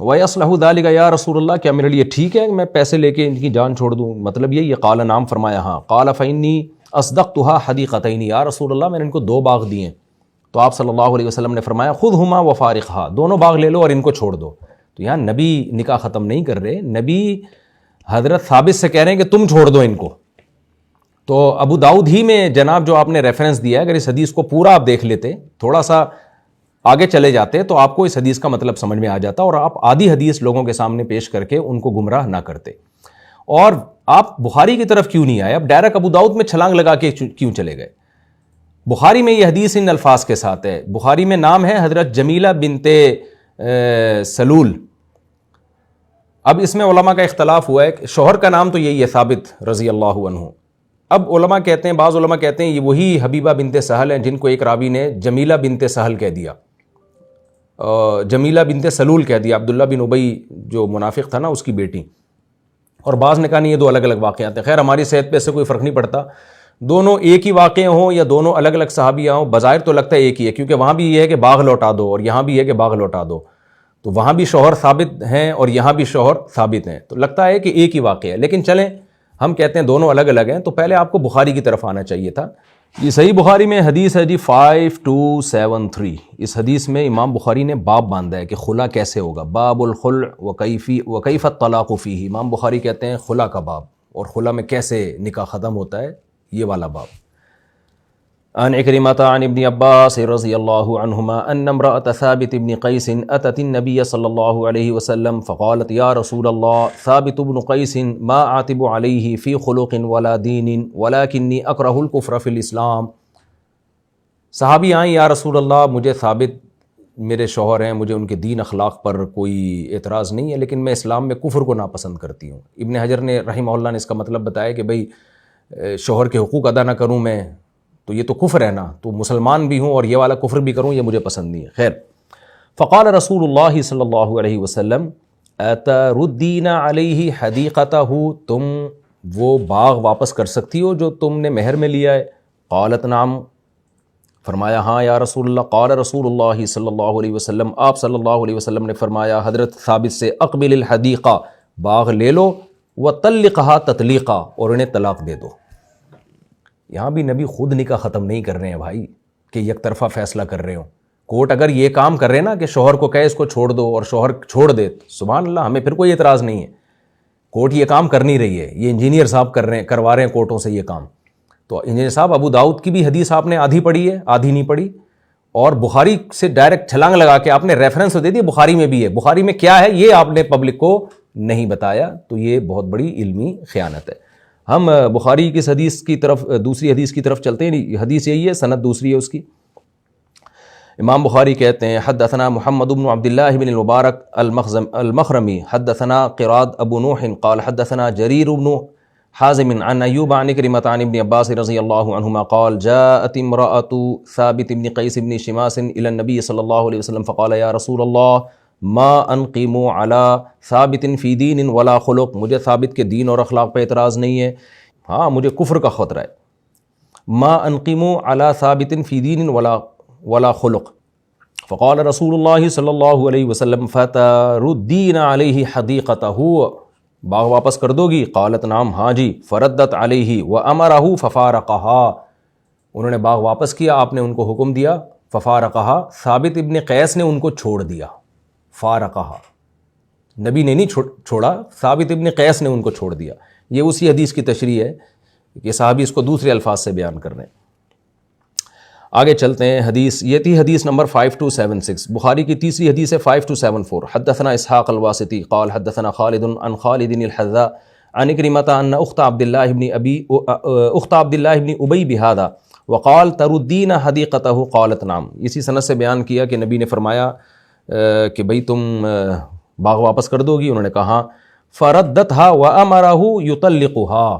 وَيَصْلَحُ ذَلِكَ یا رسول اللہ، کیا میرے لیے ٹھیک ہے کہ میں پیسے لے کے ان کی جان چھوڑ دوں؟ مطلب یہ قال نعم، فرمایا ہاں. قال فإنی اصدقتها حدیقتین، یا رسول اللہ میں نے ان کو 2 باغ دیے. تو آپ صلی اللہ علیہ وسلم نے فرمایا خذہما وفارقھا، دونوں باغ لے لو اور ان کو چھوڑ دو. تو یہاں نبی نکاح ختم نہیں کر رہے، نبی حضرت ثابت سے کہہ رہے ہیں کہ تم چھوڑ دو ان کو. تو ابو داؤد ہی میں جناب جو آپ نے ریفرنس دیا ہے، اگر اس حدیث کو پورا آپ دیکھ لیتے، تھوڑا سا آگے چلے جاتے، تو آپ کو اس حدیث کا مطلب سمجھ میں آ جاتا اور آپ آدھی حدیث لوگوں کے سامنے پیش کر کے ان کو گمراہ نہ کرتے. اور آپ بخاری کی طرف کیوں نہیں آئے؟ اب ڈائریکٹ ابو داؤد میں چھلانگ لگا کے کیوں چلے گئے؟ بخاری میں یہ حدیث ان الفاظ کے ساتھ ہے. بخاری میں نام ہے حضرت جمیلہ بنت سلول. اب اس میں علماء کا اختلاف ہوا ہے کہ شوہر کا نام تو یہی ہے ثابت رضی اللہ عنہ. اب علماء کہتے ہیں، بعض علماء کہتے ہیں یہ وہی حبیبہ بنت سہل ہیں جن کو ایک راوی نے جمیلہ بنت سہل کہہ دیا، جمیلہ بنت سلول کہہ دیا، عبداللہ بن ابی جو منافق تھا نا اس کی بیٹی. اور بعض نے کہا نہیں، یہ 2 الگ الگ واقعات ہیں. خیر ہماری صحت پہ اس سے کوئی فرق نہیں پڑتا، دونوں ایک ہی واقعے ہوں یا دونوں الگ الگ صحابیہ ہوں، بظاہر تو لگتا ہے ایک ہی ہے، کیونکہ وہاں بھی یہ ہے کہ باغ لوٹا دو اور یہاں بھی ہے کہ باغ لوٹا دو. تو وہاں بھی شوہر ثابت ہیں اور یہاں بھی شوہر ثابت ہیں، تو لگتا ہے کہ ایک ہی واقعہ ہے. لیکن چلیں ہم کہتے ہیں دونوں الگ الگ ہیں، تو پہلے آپ کو بخاری کی طرف آنا چاہیے تھا. یہ صحیح بخاری میں حدیث ہے جی 5273. اس حدیث میں امام بخاری نے باب باندھا ہے کہ خلا کیسے ہوگا، باب الخلع وکیف الطلاق فیہ. امام بخاری کہتے ہیں خلا کا باب، اور خلا میں کیسے نکاح ختم ہوتا ہے، یہ والا باب. عن عکرمۃ عن ابن عباس رضی اللہ عنہما ان امرأة ثابت بن قیس اتت النبی صلی اللہ علیہ وسلم فقالت یا رسول اللہ ثابت بن قیس ما اعتب علیہ فی خلق ولا دین ولکنی اکرہ الکفر فی الاسلام. صحابی آئیں، یا رسول اللہ مجھے ثابت میرے شوہر ہیں، مجھے ان کے دین اخلاق پر کوئی اعتراض نہیں ہے، لیکن میں اسلام میں کفر کو ناپسند کرتی ہوں. ابن حجر نے رحمہ اللہ نے اس کا مطلب بتایا کہ بھئی شوہر کے حقوق ادا نہ کروں میں تو یہ تو کفر ہے نا، تو مسلمان بھی ہوں اور یہ والا کفر بھی کروں، یہ مجھے پسند نہیں ہے. خیر فقال رسول اللہ صلی اللہ علیہ وسلم اتردین علیہ حدیقتہ، تم وہ باغ واپس کر سکتی ہو جو تم نے مہر میں لیا ہے؟ قالت نعم، فرمایا ہاں یا رسول اللہ. قال رسول اللہ صلی اللہ علیہ وسلم، آپ صلی اللہ علیہ وسلم نے فرمایا حضرت ثابت سے اقبل الحدیقہ، باغ لے لو، وطلقھا تطلیقا، اور انہیں طلاق دے دو. یہاں بھی نبی خود نکاح ختم نہیں کر رہے ہیں بھائی کہ یک طرفہ فیصلہ کر رہے ہوں. کورٹ اگر یہ کام کر رہے نا کہ شوہر کو کہے اس کو چھوڑ دو اور شوہر چھوڑ دے، سبحان اللہ، ہمیں پھر کوئی اعتراض نہیں ہے. کورٹ یہ کام کر نہیں رہی ہے، یہ انجینئر صاحب کروا رہے ہیں کورٹوں سے یہ کام. تو انجینئر صاحب ابو داؤد کی بھی حدیث آپ نے آدھی پڑھی ہے، آدھی نہیں پڑھی، اور بخاری سے ڈائریکٹ چھلانگ لگا کے آپ نے ریفرنس دے دی بخاری میں بھی ہے. بخاری میں کیا ہے یہ آپ نے پبلک کو نہیں بتایا، تو یہ بہت بڑی علمی خیانت ہے. ہم بخاری کی حدیث کی طرف، دوسری حدیث کی طرف چلتے ہیں. حدیث یہی ہے، سند دوسری ہے اس کی. امام بخاری کہتے ہیں حدثنا محمد بن عبداللہ بن المبارک المخرمی حدثنا قراد ابو نوح قال حدثنا جریر بن حازم عن ایوب عن عکرمۃ عن ابن عباس رضی اللہ عنہما قال جاءت امرأة ثابت بن قیس بن شماس الى النبی صلی اللہ علیہ وسلم فقال یا رسول اللہ ما انقم على ثابت فی دین ولا خلق، مجھے ثابت کے دین اور اخلاق پہ اعتراض نہیں ہے، ہاں مجھے کفر کا خطرہ ہے. ما انقم على ثابت فی دین ولا خلق. فقال رسول اللہ صلی اللہ علیہ وسلم فتردین علیہ حدیقتہ، باغ واپس کر دو گی؟ قالت نعم، ہاں جی. فردت علیہ وامرہ ففارقہا، انہوں نے باغ واپس کیا، آپ نے ان کو حکم دیا. ففارقہا، ثابت ابن قیس نے ان کو چھوڑ دیا. فارقہا، نبی نے نہیں چھوڑا، ثابت ابن قیس نے ان کو چھوڑ دیا. یہ اسی حدیث کی تشریح ہے کہ صحابی اس کو دوسرے الفاظ سے بیان کر رہے ہیں. آگے چلتے ہیں. حدیث یہ تھی حدیث نمبر 5276. بخاری کی تیسری حدیث ہے 5274. حدثنا اسحاق الواسطی قال حدثنا خالد عن خالد الحذاء عن عکرمۃ ان اخت عبد اللہ بن ابی بہذا وقال تردین حدیقتہ قالت نعم. اسی سند سے بیان کیا کہ نبی نے فرمایا کہ بھئی تم باغ واپس کر دو گی؟ انہوں نے کہا. فردتھا وامرہ یطلقھا،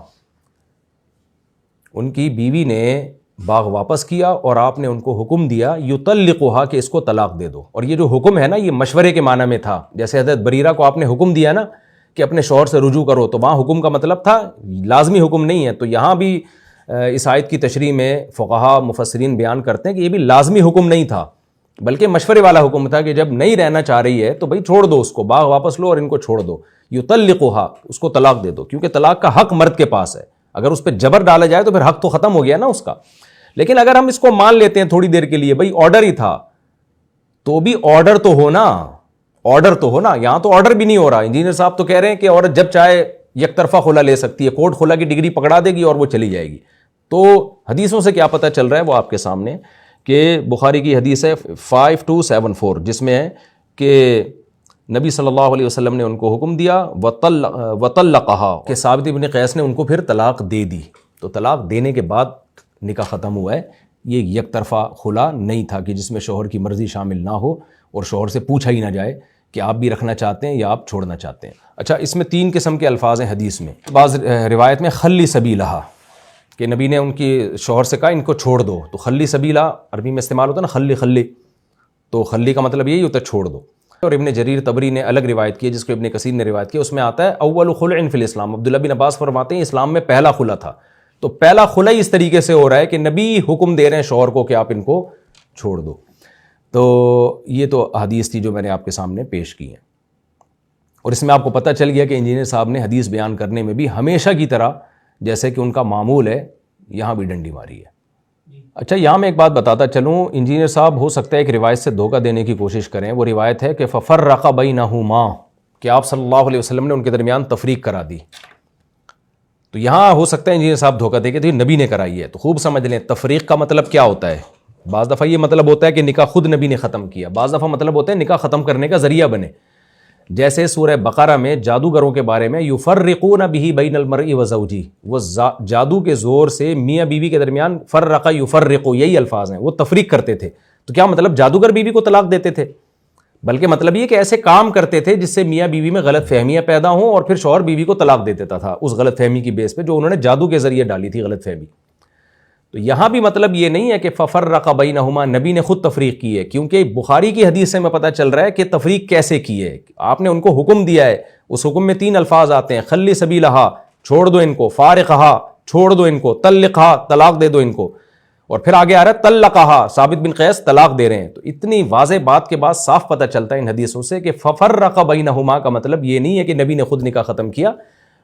ان کی بیوی نے باغ واپس کیا اور آپ نے ان کو حکم دیا یطلقھا کہ اس کو طلاق دے دو. اور یہ جو حکم ہے نا یہ مشورے کے معنی میں تھا. جیسے حضرت بریرہ کو آپ نے حکم دیا نا کہ اپنے شوہر سے رجوع کرو، تو وہاں حکم کا مطلب تھا، لازمی حکم نہیں ہے. تو یہاں بھی اس آیت کی تشریح میں فقہا مفسرین بیان کرتے ہیں کہ یہ بھی لازمی حکم نہیں تھا، بلکہ مشورے والا حکم تھا کہ جب نہیں رہنا چاہ رہی ہے تو بھائی چھوڑ دو اس کو، باغ واپس لو اور ان کو چھوڑ دو، یطلقھا، اس کو طلاق دے دو، کیونکہ طلاق کا حق مرد کے پاس ہے، اگر اس پہ جبر ڈالا جائے تو پھر حق تو ختم ہو گیا نا اس کا۔ لیکن اگر ہم اس کو مان لیتے ہیں تھوڑی دیر کے لیے، بھائی آرڈر ہی تھا، تو بھی آرڈر تو ہونا، آرڈر تو ہونا، یہاں تو آرڈر بھی نہیں ہو رہا۔ انجینئر صاحب تو کہہ رہے ہیں کہ عورت جب چاہے یک طرفہ خلا لے سکتی ہے، کورٹ خلا کی ڈگری پکڑا دے گی اور وہ چلی جائے گی۔ تو حدیثوں سے کیا پتہ چل رہا ہے وہ آپ کے سامنے، کہ بخاری کی حدیث ہے 5274 جس میں ہے کہ نبی صلی اللہ علیہ وسلم نے ان کو حکم دیا وطلقہا، کہ ثابت بن قیس نے ان کو پھر طلاق دے دی۔ تو طلاق دینے کے بعد نکاح ختم ہوا ہے، یہ یک طرفہ خلا نہیں تھا کہ جس میں شوہر کی مرضی شامل نہ ہو اور شوہر سے پوچھا ہی نہ جائے کہ آپ بھی رکھنا چاہتے ہیں یا آپ چھوڑنا چاہتے ہیں۔ اچھا، اس میں 3 قسم کے الفاظ ہیں حدیث میں۔ بعض روایت میں خلی سبیلہا، کہ نبی نے ان کی شوہر سے کہا ان کو چھوڑ دو، تو خلی سبیلہ عربی میں استعمال ہوتا ہے نا، خلی خلی، تو خلی کا مطلب یہی ہوتا ہے چھوڑ دو۔ اور ابن جریر طبری نے الگ روایت کی ہے جس کو ابن کثیر نے روایت کی، اس میں آتا ہے اول خلع فی الاسلام، عبداللہ بن عباس فرماتے ہیں اسلام میں پہلا خلع تھا۔ تو پہلا خلع اس طریقے سے ہو رہا ہے کہ نبی حکم دے رہے ہیں شوہر کو کہ آپ ان کو چھوڑ دو۔ تو یہ تو حدیث تھی جو میں نے آپ کے سامنے پیش کی ہیں، اور اس میں آپ کو پتہ چل گیا کہ انجینئر صاحب نے حدیث بیان کرنے میں بھی ہمیشہ کی طرح جیسے کہ ان کا معمول ہے یہاں بھی ڈنڈی ماری ہے۔ اچھا، یہاں میں ایک بات بتاتا چلوں، انجینئر صاحب ہو سکتا ہے ایک روایت سے دھوکہ دینے کی کوشش کریں۔ وہ روایت ہے کہ ففرق بینہما، کہ آپ صلی اللہ علیہ وسلم نے ان کے درمیان تفریق کرا دی۔ تو یہاں ہو سکتا ہے انجینئر صاحب دھوکہ دے کہ نبی نے کرائی ہے، تو خوب سمجھ لیں تفریق کا مطلب کیا ہوتا ہے۔ بعض دفعہ یہ مطلب ہوتا ہے کہ نکاح خود نبی نے ختم کیا، بعض دفعہ مطلب ہوتا ہے نکاح ختم کرنے کا ذریعہ بنے، جیسے سورہ بقرہ میں جادوگروں کے بارے میں یفرقون بہ بین المرء وزوجہ، وہ جادو کے زور سے میاں بیوی کے درمیان فرق یفرق، یہی الفاظ ہیں، وہ تفریق کرتے تھے۔ تو کیا مطلب جادوگر بیوی کو طلاق دیتے تھے؟ بلکہ مطلب یہ کہ ایسے کام کرتے تھے جس سے میاں بیوی میں غلط فہمیاں پیدا ہوں اور پھر شوہر بیوی کو طلاق دے دیتا تھا اس غلط فہمی کی بیس پہ جو انہوں نے جادو کے ذریعے ڈالی تھی غلط فہمی۔ تو یہاں بھی مطلب یہ نہیں ہے کہ ففرق بینہما نبی نے خود تفریق کی ہے، کیونکہ بخاری کی حدیث سے میں پتہ چل رہا ہے کہ تفریق کیسے کی ہے۔ آپ نے ان کو حکم دیا ہے، اس حکم میں 3 الفاظ آتے ہیں، خلی سبیلہا، چھوڑ دو ان کو، فارقہا، چھوڑ دو ان کو، طلقہا، طلاق دے دو ان کو، اور پھر آگے آ رہا ہے طلقہا، ثابت بن قیس طلاق دے رہے ہیں۔ تو اتنی واضح بات کے بعد صاف پتہ چلتا ہے ان حدیثوں سے کہ ففرق بینہما کا مطلب یہ نہیں ہے کہ نبی نے خود نکاح ختم کیا،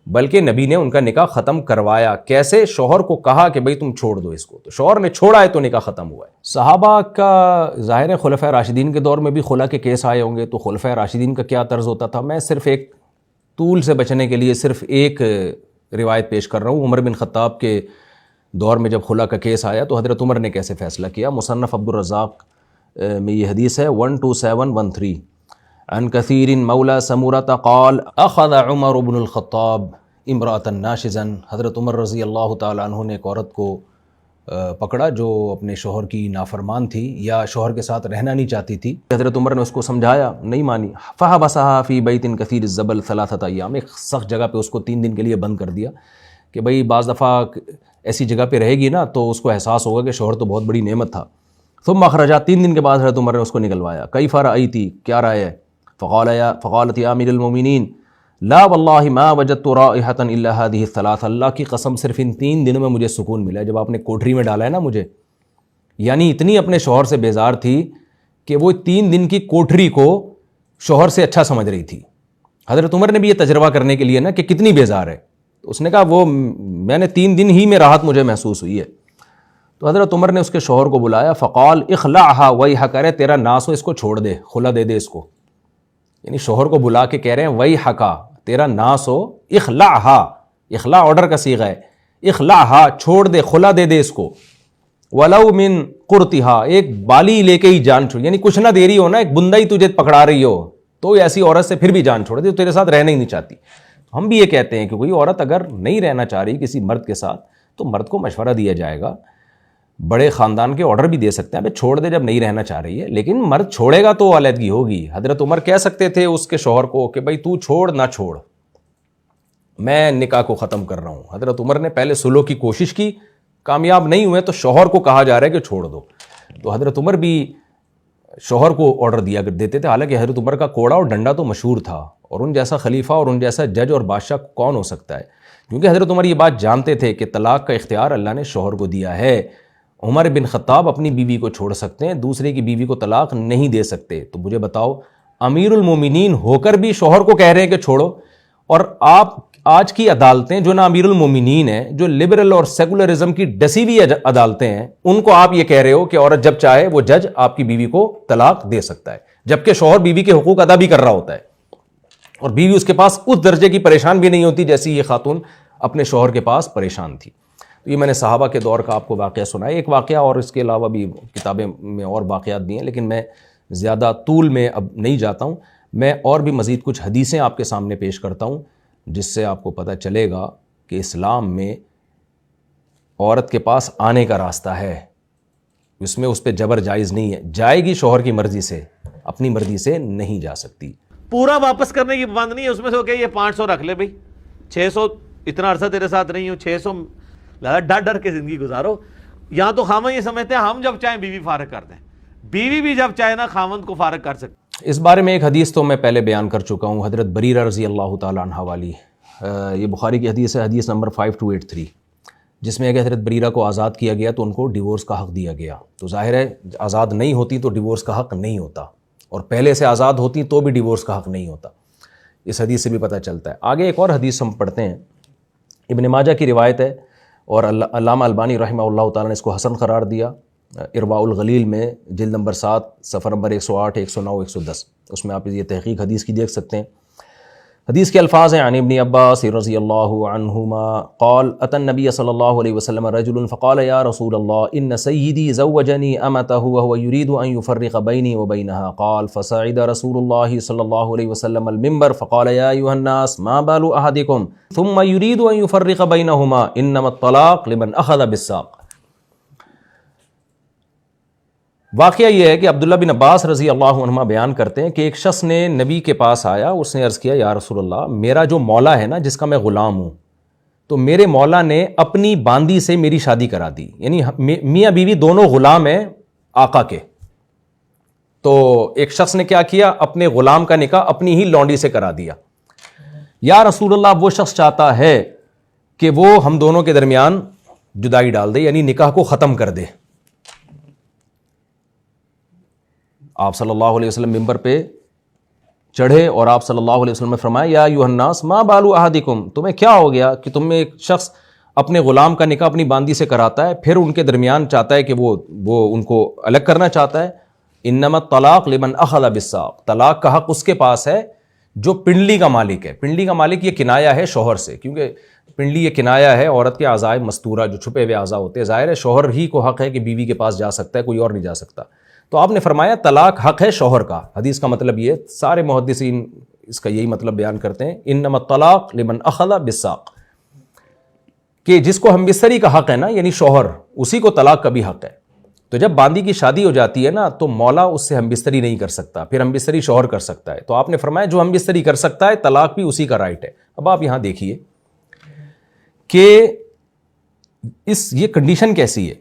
بلکہ نبی نے ان کا نکاح ختم کروایا۔ کیسے؟ شوہر کو کہا کہ بھئی تم چھوڑ دو اس کو، تو شوہر نے چھوڑا ہے تو نکاح ختم ہوا ہے۔ صحابہ کا ظاہر ہے خلفۂ راشدین کے دور میں بھی خلا کے کیس آئے ہوں گے، تو خلفۂ راشدین کا کیا طرز ہوتا تھا؟ میں صرف ایک طول سے بچنے کے لیے صرف ایک روایت پیش کر رہا ہوں۔ عمر بن خطاب کے دور میں جب خلا کا کیس آیا تو حضرت عمر نے کیسے فیصلہ کیا۔ مصنف عبد الرزاق میں یہ حدیث ہے 12713 عن کثیر مولا سمورة قال اخذ عمر بن الخطاب امرأة ناشزا، حضرت عمر رضی اللہ تعالیٰ عنہ نے ایک عورت کو پکڑا جو اپنے شوہر کی نافرمان تھی یا شوہر کے ساتھ رہنا نہیں چاہتی تھی۔ حضرت عمر نے اس کو سمجھایا، نہیں مانی۔ فحبسها في بيت كثير الزبل 3 ایام، ایک سخت جگہ پہ اس کو 3 دن کے لیے بند کر دیا کہ بھئی بعض دفعہ ایسی جگہ پہ رہے گی نا تو اس کو احساس ہوگا کہ شوہر تو بہت بڑی نعمت تھا۔ ثم اخرجا، 3 دن کے بعد حضرت عمر نے اس کو نکلوایا۔ کیف رأیتی، کیا رائے ہے؟ فقالت یا امیر المومنین لا واللہ ما وجدت رائحۃ الا هذه الثلاث، اللہ کی قسم صرف ان 3 دنوں میں مجھے سکون ملا ہے جب آپ نے کوٹری میں ڈالا ہے نا مجھے۔ یعنی اتنی اپنے شوہر سے بیزار تھی کہ وہ 3 دن کی کوٹری کو شوہر سے اچھا سمجھ رہی تھی۔ حضرت عمر نے بھی یہ تجربہ کرنے کے لیے نا کہ کتنی بیزار ہے، تو اس نے کہا وہ میں نے 3 دن ہی میں راحت مجھے محسوس ہوئی ہے۔ تو حضرت عمر نے اس کے شوہر کو بلایا، فقال اخلعها ویحک، کرے تیرا ناس ہو، اس کو چھوڑ دے، خلا دے دے اس کو۔ یعنی شوہر کو بلا کے کہہ رہے ہیں ویحک، تیرا ناس ہو، اخلعها، اخلاع آرڈر کا صیغہ ہے، اخلعها، چھوڑ دے، خلا دے دے اس کو، ولو من قرطها، ایک بالی لے کے ہی جان چھوڑ، یعنی کچھ نہ دے رہی ہو نا، ایک بندہ ہی تجھے پکڑا رہی ہو تو ایسی عورت سے پھر بھی جان چھوڑ دے تو تیرے ساتھ رہنا ہی نہیں چاہتی۔ ہم بھی یہ کہتے ہیں کہ کوئی عورت اگر نہیں رہنا چاہ رہی کسی مرد کے ساتھ تو مرد کو مشورہ دیا جائے گا، بڑے خاندان کے آرڈر بھی دے سکتے ہیں، چھوڑ دے جب نہیں رہنا چاہ رہی ہے، لیکن مرد چھوڑے گا تو علیحدگی ہوگی۔ حضرت عمر کہہ سکتے تھے اس کے شوہر کو کہ بھائی تو چھوڑ نہ چھوڑ، میں نکاح کو ختم کر رہا ہوں۔ حضرت عمر نے پہلے سلو کی کوشش کی، کامیاب نہیں ہوئے تو شوہر کو کہا جا رہا ہے کہ چھوڑ دو، تو حضرت عمر بھی شوہر کو آرڈر دیا دیتے تھے۔ حالانکہ حضرت عمر کا کوڑا اور ڈنڈا تو مشہور تھا، اور ان جیسا خلیفہ اور ان جیسا جج اور بادشاہ کون ہو سکتا ہے، کیونکہ حضرت عمر یہ بات جانتے تھے کہ طلاق کا اختیار اللہ نے شوہر کو دیا ہے، عمر بن خطاب اپنی بیوی کو چھوڑ سکتے ہیں, دوسرے کی بیوی کو طلاق نہیں دے سکتے. تو مجھے بتاؤ, امیر المومنین ہو کر بھی شوہر کو کہہ رہے ہیں کہ چھوڑو, اور آپ آج کی عدالتیں جو نا امیر المومنین ہیں, جو لبرل اور سیکولرزم کی ڈسی ہوئی عدالتیں ہیں, ان کو آپ یہ کہہ رہے ہو کہ عورت جب چاہے وہ جج آپ کی بیوی کو طلاق دے سکتا ہے, جبکہ شوہر بیوی کے حقوق ادا بھی کر رہا ہوتا ہے, اور بیوی اس کے پاس اس درجے کی پریشان بھی نہیں ہوتی جیسی یہ خاتون اپنے شوہر کے پاس پریشان تھی. تو یہ میں نے صحابہ کے دور کا آپ کو واقعہ سنایا, ایک واقعہ اور اس کے علاوہ بھی کتابیں میں اور واقعات بھی ہیں, لیکن میں زیادہ طول میں اب نہیں جاتا ہوں. میں اور بھی مزید کچھ حدیثیں آپ کے سامنے پیش کرتا ہوں جس سے آپ کو پتہ چلے گا کہ اسلام میں عورت کے پاس آنے کا راستہ ہے, اس میں اس پہ جبر جائز نہیں ہے, جائے گی شوہر کی مرضی سے, اپنی مرضی سے نہیں جا سکتی. پورا واپس کرنے کی پابند نہیں ہے, اس میں سے وہ کہ یہ 500 رکھ لے بھائی, 600 اتنا عرصہ تیرے ساتھ نہیں ہوں, 600 ڈر ڈر کے زندگی گزارو. یہاں تو خاوند یہ سمجھتے ہیں ہم جب چاہیں بیوی فارغ کر دیں, بیوی بھی جب چاہے نا خاوند کو فارغ کر سکتے. اس بارے میں ایک حدیث تو میں پہلے بیان کر چکا ہوں, حضرت بریرہ رضی اللہ تعالیٰ عنہ والی, یہ بخاری کی حدیث ہے, حدیث نمبر 5283, جس میں کہ حضرت بریرہ کو آزاد کیا گیا تو ان کو ڈیورس کا حق دیا گیا. تو ظاہر ہے آزاد نہیں ہوتی تو ڈیورس کا حق نہیں ہوتا, اور پہلے سے آزاد ہوتی تو بھی ڈیورس کا حق نہیں ہوتا. اس حدیث سے بھی پتہ چلتا ہے. آگے ایک اور حدیث ہم پڑھتے ہیں, ابن ماجہ کی روایت ہے, اور علامہ البانی رحمہ اللہ تعالیٰ نے اس کو حسن قرار دیا ارواء الغلیل میں, جلد نمبر 7 صفحہ نمبر 108, 109, 110, اس میں آپ یہ تحقیق حدیث کی دیکھ سکتے ہیں. حدیث کے الفاظ ہیں, عن ابن عباس رضی اللہ عنہما قال اتى النبي صلی اللہ علیہ وسلم رجل فقال یا رسول اللہ ان سیدی زوجنی امته وهو يريد ان يفرق بینی وبینها, قال فصعد رسول اللہ صلی اللہ علیہ وسلم المنبر فقال یا ایها الناس ما بال احدکم ثم يريد ان يفرق بینهما انما الطلاق لمن اخذ بالساق. واقعہ یہ ہے کہ عبداللہ بن عباس رضی اللہ عنہما بیان کرتے ہیں کہ ایک شخص نے نبی کے پاس آیا, اس نے عرض کیا یا رسول اللہ, میرا جو مولا ہے نا جس کا میں غلام ہوں, تو میرے مولا نے اپنی باندی سے میری شادی کرا دی, یعنی میاں بیوی دونوں غلام ہیں آقا کے. تو ایک شخص نے کیا کیا, اپنے غلام کا نکاح اپنی ہی لونڈی سے کرا دیا. یا رسول اللہ, وہ شخص چاہتا ہے کہ وہ ہم دونوں کے درمیان جدائی ڈال دے, یعنی نکاح کو ختم کر دے. آپ صلی اللہ علیہ وسلم ممبر پہ چڑھے اور آپ صلی اللہ علیہ وسلم نے فرمایا یا ایھا الناس ما بال احدکم, تمہیں کیا ہو گیا کہ تم میں ایک شخص اپنے غلام کا نکاح اپنی باندی سے کراتا ہے, پھر ان کے درمیان چاہتا ہے کہ وہ ان کو الگ کرنا چاہتا ہے. انما الطلاق لمن اخذ بالساق, طلاق کا حق اس کے پاس ہے جو پنڈلی کا مالک ہے. پنڈلی کا مالک یہ کنایا ہے شوہر سے, کیونکہ پنڈلی یہ کنایا ہے عورت کے اعضاء مستورہ جو چھپے ہوئے اعضاء ہوتے ہیں. ظاہر ہے شوہر ہی کو حق ہے کہ بیوی کے پاس جا سکتا ہے, کوئی اور نہیں جا سکتا. تو آپ نے فرمایا طلاق حق ہے شوہر کا. حدیث کا مطلب یہ, سارے محدثین اس کا یہی مطلب بیان کرتے ہیں, انما الطلاق لمن اخذ بالساق, کہ جس کو ہم بستری کا حق ہے نا, یعنی شوہر, اسی کو طلاق کا بھی حق ہے. تو جب باندی کی شادی ہو جاتی ہے نا تو مولا اس سے ہم بستری نہیں کر سکتا, پھر ہم بستری شوہر کر سکتا ہے. تو آپ نے فرمایا جو ہم بستری کر سکتا ہے طلاق بھی اسی کا رائٹ ہے. اب آپ یہاں دیکھیے کہ یہ کنڈیشن کیسی ہے